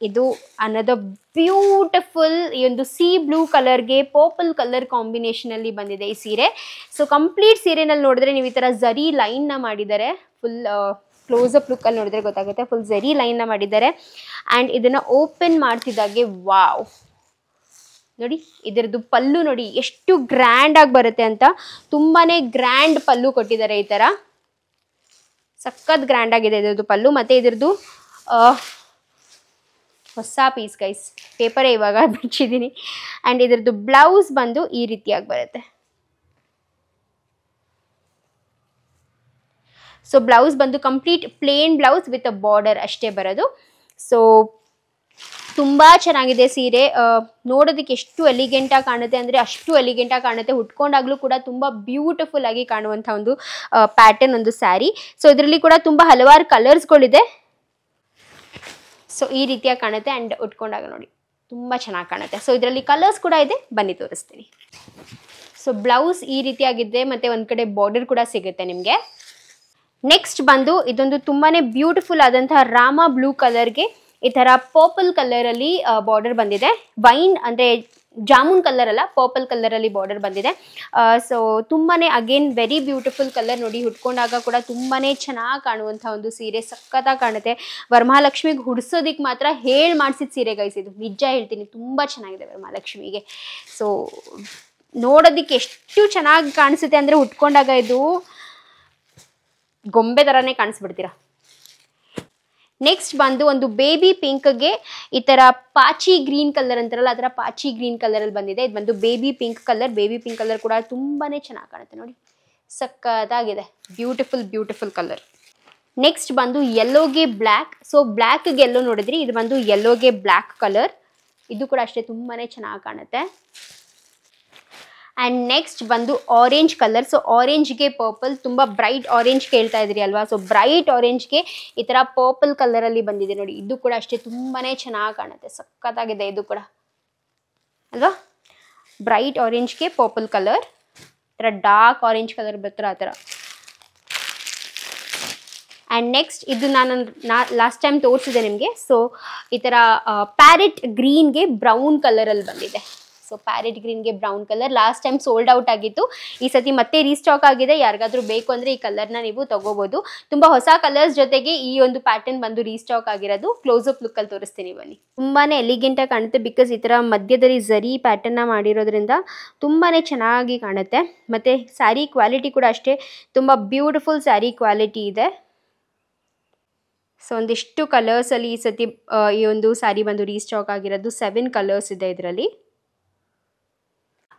[SPEAKER 1] ಇದು ಅನ್ನೋದು ಬ್ಯೂಟಿಫುಲ್ ಈ ಒಂದು ಸಿ ಬ್ಲೂ ಕಲರ್ಗೆ ಪರ್ಪಲ್ ಕಲರ್ ಕಾಂಬಿನೇಷನಲ್ಲಿ ಬಂದಿದೆ ಈ ಸೀರೆ. ಸೊ ಕಂಪ್ಲೀಟ್ ಸೀರೆನಲ್ಲಿ ನೋಡಿದ್ರೆ ನೀವು ಈ ಥರ ಝರಿ ಲೈನ್ನ ಮಾಡಿದ್ದಾರೆ. ಫುಲ್ ಕ್ಲೋಸಪ್ ಲುಕ್ಕಲ್ಲಿ ನೋಡಿದ್ರೆ ಗೊತ್ತಾಗುತ್ತೆ. ಫುಲ್ ಝರಿ ಲೈನ್ನ ಮಾಡಿದ್ದಾರೆ. ಆ್ಯಂಡ್ ಇದನ್ನು ಓಪನ್ ಮಾಡ್ತಿದ್ದಾಗೆ ವಾವ್ ನೋಡಿ, ಇದರದ್ದು ಪಲ್ಲು ನೋಡಿ ಎಷ್ಟು ಗ್ರ್ಯಾಂಡ್ ಆಗಿ ಬರುತ್ತೆ ಅಂತ. ತುಂಬಾನೇ ಗ್ರ್ಯಾಂಡ್ ಪಲ್ಲು ಕೊಟ್ಟಿದ್ದಾರೆ. ಈ ತರ ಸಖತ್ ಗ್ರ್ಯಾಂಡ್ ಆಗಿದೆ ಇದರದ್ದು ಪಲ್ಲು. ಮತ್ತೆ ಇದರದ್ದು ಹೊಸ ಪೀಸ್ ಗೈಸ್, ಪೇಪರೇ ಇವಾಗ ಬಿಚ್ಚಿದ್ದೀನಿ. ಆ್ಯಂಡ್ ಇದರದ್ದು ಬ್ಲೌಸ್ ಬಂದು ಈ ರೀತಿಯಾಗಿ ಬರುತ್ತೆ. ಸೊ ಬ್ಲೌಸ್ ಬಂದು complete plain blouse with a border ಅಷ್ಟೇ ಬರೋದು. ಸೊ ತುಂಬಾ ಚೆನ್ನಾಗಿದೆ ಸೀರೆ. ನೋಡೋದಕ್ಕೆ ಎಷ್ಟು ಎಲಿಗೆಂಟಾಗಿ ಕಾಣುತ್ತೆ ಅಂದರೆ ಅಷ್ಟು ಎಲಿಗೆಂಟಾಗಿ ಕಾಣುತ್ತೆ. ಉಟ್ಕೊಂಡಾಗ್ಲೂ ಕೂಡ ತುಂಬ ಬ್ಯೂಟಿಫುಲ್ ಆಗಿ ಕಾಣುವಂಥ ಒಂದು ಪ್ಯಾಟರ್ನ್ ಒಂದು ಸ್ಯಾರಿ. ಸೊ ಇದರಲ್ಲಿ ಕೂಡ ತುಂಬ ಹಲವಾರು ಕಲರ್ಸ್ಗಳಿದೆ. ಸೊ ಈ ರೀತಿಯಾಗಿ ಕಾಣುತ್ತೆ. ಆ್ಯಂಡ್ ಉಟ್ಕೊಂಡಾಗ ನೋಡಿ ತುಂಬ ಚೆನ್ನಾಗಿ ಕಾಣುತ್ತೆ. ಸೊ ಇದರಲ್ಲಿ ಕಲರ್ಸ್ ಕೂಡ ಇದೆ, ಬನ್ನಿ ತೋರಿಸ್ತೀನಿ. ಸೊ ಬ್ಲೌಸ್ ಈ ರೀತಿಯಾಗಿದೆ. ಮತ್ತು ಒಂದು ಕಡೆ ಬಾರ್ಡರ್ ಕೂಡ ಸಿಗುತ್ತೆ ನಿಮಗೆ. ನೆಕ್ಸ್ಟ್ ಬಂದು ಇದೊಂದು ತುಂಬಾ ಬ್ಯೂಟಿಫುಲ್ ಆದಂತಹ ರಾಮ ಬ್ಲೂ ಕಲರ್ಗೆ ಈ ಥರ ಪರ್ಪಲ್ ಕಲರಲ್ಲಿ ಬಾರ್ಡರ್ ಬಂದಿದೆ. ವೈನ್ ಅಂದರೆ ಜಾಮೂನ್ ಕಲರ್ ಅಲ್ಲ, ಪರ್ಪಲ್ ಕಲರಲ್ಲಿ ಬಾರ್ಡರ್ ಬಂದಿದೆ. ಸೊ ತುಂಬಾ ಅಗೇನ್ ವೆರಿ ಬ್ಯೂಟಿಫುಲ್ ಕಲರ್. ನೋಡಿ ಉಟ್ಕೊಂಡಾಗ ಕೂಡ ತುಂಬಾ ಚೆನ್ನಾಗಿ ಕಾಣುವಂಥ ಒಂದು ಸೀರೆ. ಸಖತ್ತಾಗಿ ಕಾಣುತ್ತೆ. ವರಮಹಾಲಕ್ಷ್ಮಿಗೆ ಹುಡ್ಸೋದಕ್ಕೆ ಮಾತ್ರ ಹೇಳಿ ಮಾಡಿಸಿದ ಸೀರೆ ಗೈಸ್ ಇದು. ನಿಜ ಹೇಳ್ತೀನಿ, ತುಂಬ ಚೆನ್ನಾಗಿದೆ ವರಮಹಾಲಕ್ಷ್ಮಿಗೆ. ಸೊ ನೋಡೋದಕ್ಕೆ ಎಷ್ಟು ಚೆನ್ನಾಗಿ ಕಾಣಿಸುತ್ತೆ ಅಂದರೆ ಉಟ್ಕೊಂಡಾಗ ಇದು ಗೊಂಬೆ ಥರನೇ ಕಾಣಿಸ್ಬಿಡ್ತೀರಾ. ನೆಕ್ಸ್ಟ್ ಬಂದು ಒಂದು ಬೇಬಿ ಪಿಂಕ್ಗೆ ಈ ಥರ ಪಾಚಿ ಗ್ರೀನ್ ಕಲರ್ ಅಂತಾರಲ್ಲ, ಆ ಥರ ಪಾಚಿ ಗ್ರೀನ್ ಕಲರಲ್ಲಿ ಬಂದಿದೆ. ಇದು ಬಂದು baby pink colour. Baby pink colour ಕೂಡ ತುಂಬಾ ಚೆನ್ನಾಗಿ ಕಾಣುತ್ತೆ ನೋಡಿ, ಸಕ್ಕತ್ತಾಗಿದೆ. Beautiful beautiful colour. ನೆಕ್ಸ್ಟ್ ಬಂದು ಯೆಲ್ಲೋಗೆ ಬ್ಲ್ಯಾಕ್. ಸೊ ಬ್ಲ್ಯಾಕ್ಗೆ ಯೆಲ್ಲೋ ನೋಡಿದ್ರಿ, ಇದು ಬಂದು ಯೆಲ್ಲೋಗೆ ಬ್ಲ್ಯಾಕ್ ಕಲರ್. ಇದು ಕೂಡ ಅಷ್ಟೇ ತುಂಬಾ ಚೆನ್ನಾಗಿ ಕಾಣುತ್ತೆ. ಆ್ಯಂಡ್ ನೆಕ್ಸ್ಟ್ ಬಂದು ಆರೆಂಜ್ ಕಲರ್. ಸೊ ಆರೆಂಜ್ಗೆ ಪರ್ಪಲ್, ತುಂಬ ಬ್ರೈಟ್ ಆರೆಂಜ್ ಕೇಳ್ತಾ ಇದ್ರಿ ಅಲ್ವಾ. ಸೊ ಬ್ರೈಟ್ ಆರೆಂಜ್ಗೆ ಈ ಥರ ಪರ್ಪಲ್ ಕಲರಲ್ಲಿ ಬಂದಿದೆ ನೋಡಿ. ಇದು ಕೂಡ ಅಷ್ಟೇ ತುಂಬಾ ಚೆನ್ನಾಗಿ ಕಾಣುತ್ತೆ. ಸಖತ್ತಾಗಿದೆ ಇದು ಕೂಡ ಅಲ್ವಾ. ಬ್ರೈಟ್ ಆರೆಂಜ್ಗೆ ಪರ್ಪಲ್ ಕಲರ್, ಥರ ಡಾರ್ಕ್ ಆರೆಂಜ್ ಕಲರ್ ಬರ್ತಾರೆ ಆ ಥರ. ಆ್ಯಂಡ್ ನೆಕ್ಸ್ಟ್ ಇದು ನಾನು ಲಾಸ್ಟ್ ಟೈಮ್ ತೋರಿಸಿದೆ ನಿಮಗೆ. ಸೊ ಈ ಥರ ಪ್ಯಾರೆಟ್ ಗ್ರೀನ್ಗೆ ಬ್ರೌನ್ ಕಲರಲ್ಲಿ ಬಂದಿದೆ. ಸೊ ಪ್ಯಾರೆಟ್ ಗ್ರೀನ್ಗೆ brown colour last time sold out ಆಗಿತ್ತು, ಈ ಸತಿ ಮತ್ತೆ ರೀಸ್ಟಾಕ್ ಆಗಿದೆ. ಯಾರಿಗಾದ್ರೂ ಬೇಕು ಅಂದರೆ ಈ ಕಲರ್ನ ನೀವು ತಗೋಬೋದು. ತುಂಬ ಹೊಸ ಕಲರ್ಸ್ ಜೊತೆಗೆ ಈ ಒಂದು ಪ್ಯಾಟರ್ನ್ ಬಂದು ರೀಸ್ಟಾಕ್ ಆಗಿರೋದು. ಕ್ಲೋಸಪ್ ಲುಕ್ಕಲ್ಲಿ ತೋರಿಸ್ತೀನಿ ಬನ್ನಿ. ತುಂಬಾ ಎಲಿಗೆಂಟಾಗಿ ಕಾಣುತ್ತೆ, ಬಿಕಾಸ್ ಈ ಥರ ಮಧ್ಯದಲ್ಲಿ ಝರಿ ಪ್ಯಾಟರ್ನ ಮಾಡಿರೋದ್ರಿಂದ ತುಂಬಾ ಚೆನ್ನಾಗಿ ಕಾಣುತ್ತೆ. ಮತ್ತು ಸ್ಯಾರಿ ಕ್ವಾಲಿಟಿ ಕೂಡ ಅಷ್ಟೇ ತುಂಬ ಬ್ಯೂಟಿಫುಲ್ ಸ್ಯಾರಿ ಕ್ವಾಲಿಟಿ ಇದೆ. ಸೊ ಒಂದಿಷ್ಟು ಕಲರ್ಸಲ್ಲಿ ಈ ಸತಿ ಈ ಒಂದು ಸ್ಯಾರಿ ಬಂದು ರೀಸ್ಟಾಕ್ ಆಗಿರೋದು. 7 ಕಲರ್ಸ್ ಇದೆ ಇದರಲ್ಲಿ.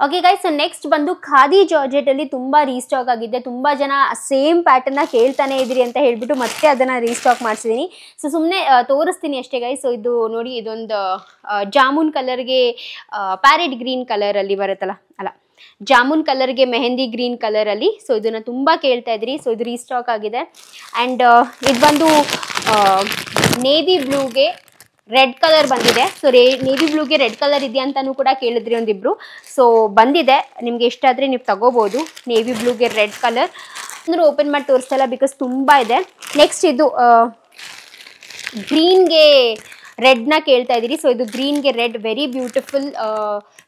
[SPEAKER 1] ಓಕೆ ಗೈಸ್, ಸೊ ನೆಕ್ಸ್ಟ್ ಬಂದು ಖಾದಿ ಜಾರ್ಜೆಟಲ್ಲಿ ತುಂಬ ರೀಸ್ಟಾಕ್ ಆಗಿದೆ. ತುಂಬ ಜನ ಸೇಮ್ ಪ್ಯಾಟರ್ನ ಕೇಳ್ತಾನೆ ಇದ್ರಿ ಅಂತ ಹೇಳ್ಬಿಟ್ಟು ಮತ್ತೆ ಅದನ್ನು ರೀಸ್ಟಾಕ್ ಮಾಡಿಸಿದ್ದೀನಿ. ಸೊ ಸುಮ್ಮನೆ ತೋರಿಸ್ತೀನಿ ಅಷ್ಟೇ ಗೈಸ್. ಸೊ ಇದು ನೋಡಿ, ಇದೊಂದು ಜಾಮೂನ್ ಕಲರ್ಗೆ ಪ್ಯಾರೆಟ್ ಗ್ರೀನ್ ಕಲರಲ್ಲಿ ಬರುತ್ತಲ್ಲ, ಅಲ್ಲ ಜಾಮೂನ್ ಕಲರ್ಗೆ ಮೆಹಂದಿ ಗ್ರೀನ್ ಕಲರಲ್ಲಿ. ಸೊ ಇದನ್ನು ತುಂಬ ಕೇಳ್ತಾ ಇದ್ರಿ. ಸೊ ಇದು ರೀಸ್ಟಾಕ್ ಆಗಿದೆ. ಆ್ಯಂಡ್ ಇದು ಬಂದು ನೇವಿ ಬ್ಲೂಗೆ ರೆಡ್ ಕಲರ್ ಬಂದಿದೆ. ಸೊ ನೇವಿ ಬ್ಲೂಗೆ ರೆಡ್ ಕಲರ್ ಇದೆಯಾ ಅಂತಲೂ ಕೂಡ ಕೇಳಿದ್ರಿ ಒಂದಿಬ್ರು. ಸೊ ಬಂದಿದೆ, ನಿಮಗೆ ಇಷ್ಟ ಆದರೆ ನೀವು ತಗೋಬೋದು. ನೇವಿ ಬ್ಲೂಗೆ ರೆಡ್ ಕಲರ್ ಅಂದ್ರೆ ಓಪನ್ ಮಾಡಿ ತೋರಿಸ್ತಾ ಇಲ್ಲ ಬಿಕಾಸ್ ತುಂಬ ಇದೆ. ನೆಕ್ಸ್ಟ್ ಇದು ಗ್ರೀನ್ಗೆ ರೆಡ್ನ ಕೇಳ್ತಾ ಇದ್ದೀರಿ. ಸೊ ಇದು ಗ್ರೀನ್ಗೆ ರೆಡ್ ವೆರಿ ಬ್ಯೂಟಿಫುಲ್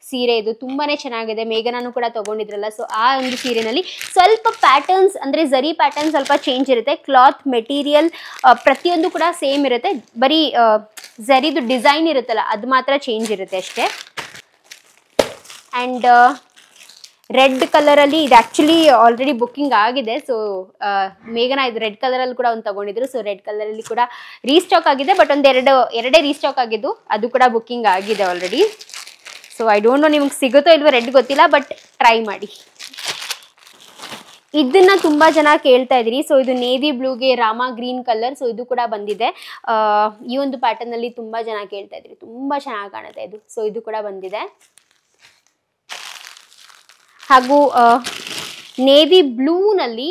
[SPEAKER 1] ಸೀರೆ. ಇದು ತುಂಬಾ ಚೆನ್ನಾಗಿದೆ. ಮೇಘನಾನು ಕೂಡ ತೊಗೊಂಡಿದ್ರಲ್ಲ, ಸೊ ಆ ಒಂದು ಸೀರೆನಲ್ಲಿ ಸ್ವಲ್ಪ ಪ್ಯಾಟರ್ನ್ಸ್ ಅಂದರೆ ಝರಿ ಪ್ಯಾಟರ್ನ್ ಸ್ವಲ್ಪ ಚೇಂಜ್ ಇರುತ್ತೆ. ಕ್ಲಾತ್ ಮೆಟೀರಿಯಲ್ ಪ್ರತಿಯೊಂದು ಕೂಡ ಸೇಮ್ ಇರುತ್ತೆ, ಬರೀ ಝರಿದು ಡಿಸೈನ್ ಇರುತ್ತಲ್ಲ ಅದು ಮಾತ್ರ ಚೇಂಜ್ ಇರುತ್ತೆ ಅಷ್ಟೇ. ಆ್ಯಂಡ್ ರೆಡ್ ಕಲರಲ್ಲಿ ಇದು ಆ್ಯಕ್ಚುಲಿ ಆಲ್ರೆಡಿ ಬುಕ್ಕಿಂಗ್ ಆಗಿದೆ. ಸೊ ಮೇಘನಾ ಇದು ರೆಡ್ ಕಲರಲ್ಲಿ ಕೂಡ ಒಂದು ತೊಗೊಂಡಿದ್ರು. ಸೊ ರೆಡ್ ಕಲರಲ್ಲಿ ಕೂಡ ರೀಸ್ಟಾಕ್ ಆಗಿದೆ, ಬಟ್ ಎರಡೇ ರೀಸ್ಟಾಕ್ ಆಗಿದ್ದು, ಅದು ಕೂಡ ಬುಕ್ಕಿಂಗ್ ಆಗಿದೆ already. So I don't know ನಿಮ್ಗೆ ಸಿಗುತ್ತೋ ಇಲ್ವೋ ರೆಡ್ ಗೊತ್ತಿಲ್ಲ, ಬಟ್ ಟ್ರೈ ಮಾಡಿ. ಇದನ್ನ ತುಂಬ ಜನ ಕೇಳ್ತಾ ಇದ್ರಿ. ಸೊ ಇದು ನೇವಿ ಬ್ಲೂಗೆ ರಾಮ ಗ್ರೀನ್ ಕಲರ್. ಸೊ ಇದು ಕೂಡ ಬಂದಿದೆ. ಈ ಒಂದು ಪ್ಯಾಟರ್ನಲ್ಲಿ ತುಂಬ ಜನ ಕೇಳ್ತಾ ಇದ್ರಿ, ತುಂಬ ಚೆನ್ನಾಗಿ ಕಾಣುತ್ತೆ ಇದು. ಸೊ ಇದು ಕೂಡ ಬಂದಿದೆ. ಹಾಗೂ ನೇವಿ ಬ್ಲೂನಲ್ಲಿ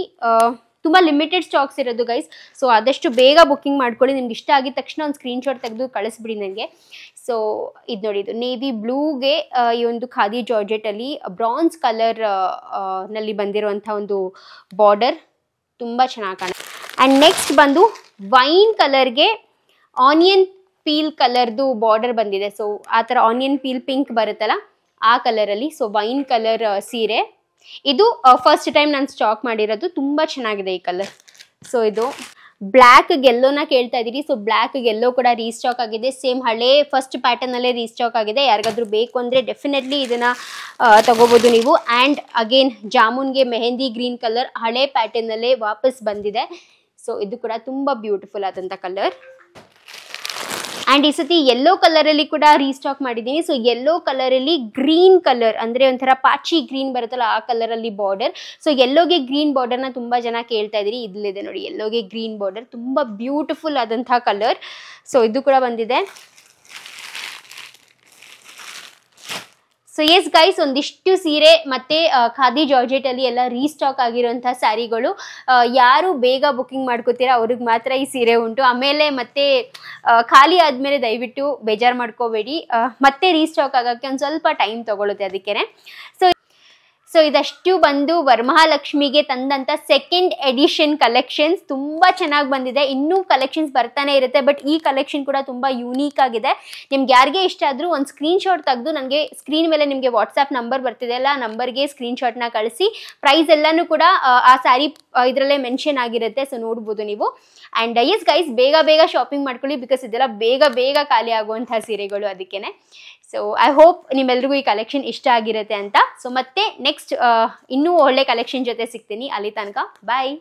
[SPEAKER 1] ತುಂಬ ಲಿಮಿಟೆಡ್ ಸ್ಟಾಕ್ಸ್ ಇರೋದು ಗೈಸ್. ಸೊ ಆದಷ್ಟು ಬೇಗ ಬುಕ್ಕಿಂಗ್ ಮಾಡ್ಕೊಳ್ಳಿ. ನಿಮ್ಗೆ ಇಷ್ಟ ಆಗಿದ ತಕ್ಷಣ ಒಂದು ಸ್ಕ್ರೀನ್ಶಾಟ್ ತೆಗೆದು ಕಳಿಸ್ಬಿಡಿ ನನಗೆ. ಸೊ ಇದು ನೋಡಿ, ಇದು ನೇವಿ ಬ್ಲೂಗೆ ಈ ಒಂದು ಖಾದಿ ಜಾರ್ಜೆಟಲ್ಲಿ ಬ್ರಾನ್ಸ್ ಕಲರ್ ನಲ್ಲಿ ಬಂದಿರುವಂಥ ಒಂದು ಬಾರ್ಡರ್ ತುಂಬ ಚೆನ್ನಾಗಿ ಕಾಣುತ್ತೆ. ಆ್ಯಂಡ್ ನೆಕ್ಸ್ಟ್ ಬಂದು ವೈನ್ ಕಲರ್ಗೆ ಆನಿಯನ್ ಪೀಲ್ ಕಲರ್ದು ಬಾರ್ಡರ್ ಬಂದಿದೆ. ಸೊ ಆ ಥರ ಆನಿಯನ್ ಪೀಲ್ ಪಿಂಕ್ ಬರುತ್ತಲ್ಲ ಆ ಕಲರಲ್ಲಿ. ಸೊ ವೈನ್ ಕಲರ್ ಸೀರೆ ಇದು ಫಸ್ಟ್ ಟೈಮ್ ನಾನು ಸ್ಟಾಕ್ ಮಾಡಿರೋದು. ತುಂಬ ಚೆನ್ನಾಗಿದೆ ಈ ಕಲರ್. ಸೊ ಇದು ಬ್ಲ್ಯಾಕ್ ಗೆಲ್ಲೋನ ಕೇಳ್ತಾ ಇದ್ದೀರಿ. ಸೊ ಬ್ಲ್ಯಾಕ್ ಗೆಲ್ಲೋ ಕೂಡ ರೀಸ್ಟಾಕ್ ಆಗಿದೆ. ಸೇಮ್ ಹಳೆ ಫಸ್ಟ್ ಪ್ಯಾಟರ್ನಲ್ಲೇ ರೀಸ್ಟಾಕ್ ಆಗಿದೆ. ಯಾರಿಗಾದ್ರೂ ಬೇಕು ಅಂದರೆ ಡೆಫಿನೆಟ್ಲಿ ಇದನ್ನು ತಗೋಬೋದು ನೀವು. ಆ್ಯಂಡ್ ಅಗೇನ್ ಜಾಮೂನ್ಗೆ ಮೆಹಂದಿ ಗ್ರೀನ್ ಕಲರ್ ಹಳೆ ಪ್ಯಾಟರ್ನಲ್ಲೇ ವಾಪಸ್ ಬಂದಿದೆ. ಸೊ ಇದು ಕೂಡ ತುಂಬ ಬ್ಯೂಟಿಫುಲ್ ಆದಂಥ ಕಲರ್. ಆ್ಯಂಡ್ ಈ ಸತಿ ಯೆಲ್ಲೋ ಕಲರಲ್ಲಿ ಕೂಡ ರೀಸ್ಟಾಕ್ ಮಾಡಿದ್ದೀನಿ. ಸೊ ಯೆಲ್ಲೋ ಕಲರಲ್ಲಿ ಗ್ರೀನ್ ಕಲರ್ ಅಂದರೆ ಒಂಥರ ಪಾಚಿ ಗ್ರೀನ್ ಬರುತ್ತಲ್ಲ ಆ ಕಲರಲ್ಲಿ ಬಾರ್ಡರ್. ಸೊ ಯೆಲ್ಲೋಗೆ ಗ್ರೀನ್ ಬಾರ್ಡರ್ನ ತುಂಬ ಜನ ಕೇಳ್ತಾ ಇದ್ದೀರಿ. ಇಲ್ಲಿದೆ ನೋಡಿ, ಯೆಲ್ಲೋಗೆ ಗ್ರೀನ್ ಬಾರ್ಡರ್ ತುಂಬ ಬ್ಯೂಟಿಫುಲ್ ಆದಂಥ ಕಲರ್. ಸೊ ಇದು ಕೂಡ ಬಂದಿದೆ. ಸೊ ಎಸ್ ಗೈಸ್, ಒಂದಿಷ್ಟು ಸೀರೆ ಮತ್ತು ಖಾದಿ ಜಾರ್ಜೆಟಲ್ಲಿ ಎಲ್ಲ ರೀಸ್ಟಾಕ್ ಆಗಿರೋಂಥ ಸ್ಯಾರಿಗಳು. ಯಾರು ಬೇಗ ಬುಕ್ಕಿಂಗ್ ಮಾಡ್ಕೋತೀರಾ ಅವ್ರಿಗೆ ಮಾತ್ರ ಈ ಸೀರೆ ಉಂಟು. ಆಮೇಲೆ ಮತ್ತೆ ಖಾಲಿ ಆದಮೇಲೆ ದಯವಿಟ್ಟು ಬೇಜಾರು ಮಾಡ್ಕೋಬೇಡಿ, ಮತ್ತೆ ರೀಸ್ಟಾಕ್ ಆಗೋಕ್ಕೆ ಒಂದು ಸ್ವಲ್ಪ ಟೈಮ್ ತೊಗೊಳುತ್ತೆ ಅದಕ್ಕೇ. ಸೊ ಇದಷ್ಟು ಬಂದು ವರಮಹಾಲಕ್ಷ್ಮಿಗೆ ತಂದಂಥ ಸೆಕೆಂಡ್ ಎಡಿಷನ್ ಕಲೆಕ್ಷನ್ಸ್. ತುಂಬ ಚೆನ್ನಾಗಿ ಬಂದಿದೆ. ಇನ್ನೂ ಕಲೆಕ್ಷನ್ಸ್ ಬರ್ತಾನೆ ಇರುತ್ತೆ, ಬಟ್ ಈ ಕಲೆಕ್ಷನ್ ಕೂಡ ತುಂಬ ಯೂನೀಕ್ ಆಗಿದೆ. ನಿಮ್ಗೆ ಯಾರಿಗೆ ಇಷ್ಟ ಆದರೂ ಒಂದು ಸ್ಕ್ರೀನ್ಶಾಟ್ ತೆಗೆದು ನನಗೆ ಸ್ಕ್ರೀನ್ ಮೇಲೆ ನಿಮಗೆ ವಾಟ್ಸಪ್ ನಂಬರ್ ಬರ್ತಿದೆ ಅಲ್ಲ, ಆ ನಂಬರ್ಗೆ ಸ್ಕ್ರೀನ್ಶಾಟ್ನ ಕಳಿಸಿ. ಪ್ರೈಸ್ ಎಲ್ಲನೂ ಕೂಡ ಆ ಸ್ಯಾರಿ ಇದರಲ್ಲೇ ಮೆನ್ಷನ್ ಆಗಿರುತ್ತೆ. ಸೊ ನೋಡ್ಬೋದು ನೀವು. ಆ್ಯಂಡ್ ಎಸ್ ಗೈಸ್, ಬೇಗ ಬೇಗ ಶಾಪಿಂಗ್ ಮಾಡ್ಕೊಳ್ಳಿ, ಬಿಕಾಸ್ ಇದೆಲ್ಲ ಬೇಗ ಬೇಗ ಖಾಲಿ ಆಗುವಂಥ ಸೀರೆಗಳು ಅದಕ್ಕೇ. ಸೊ ಐ ಹೋಪ್ ನಿಮ್ಮೆಲ್ರಿಗೂ ಈ ಕಲೆಕ್ಷನ್ ಇಷ್ಟ ಆಗಿರುತ್ತೆ ಅಂತ. ಸೊ ಮತ್ತೆ ನೆಕ್ಸ್ಟ್ ಇನ್ನೂ ಒಳ್ಳೆ ಕಲೆಕ್ಷನ್ ಜೊತೆ ಸಿಗ್ತೀನಿ. ಅಲ್ಲಿ ತನಕ ಬಾಯ್.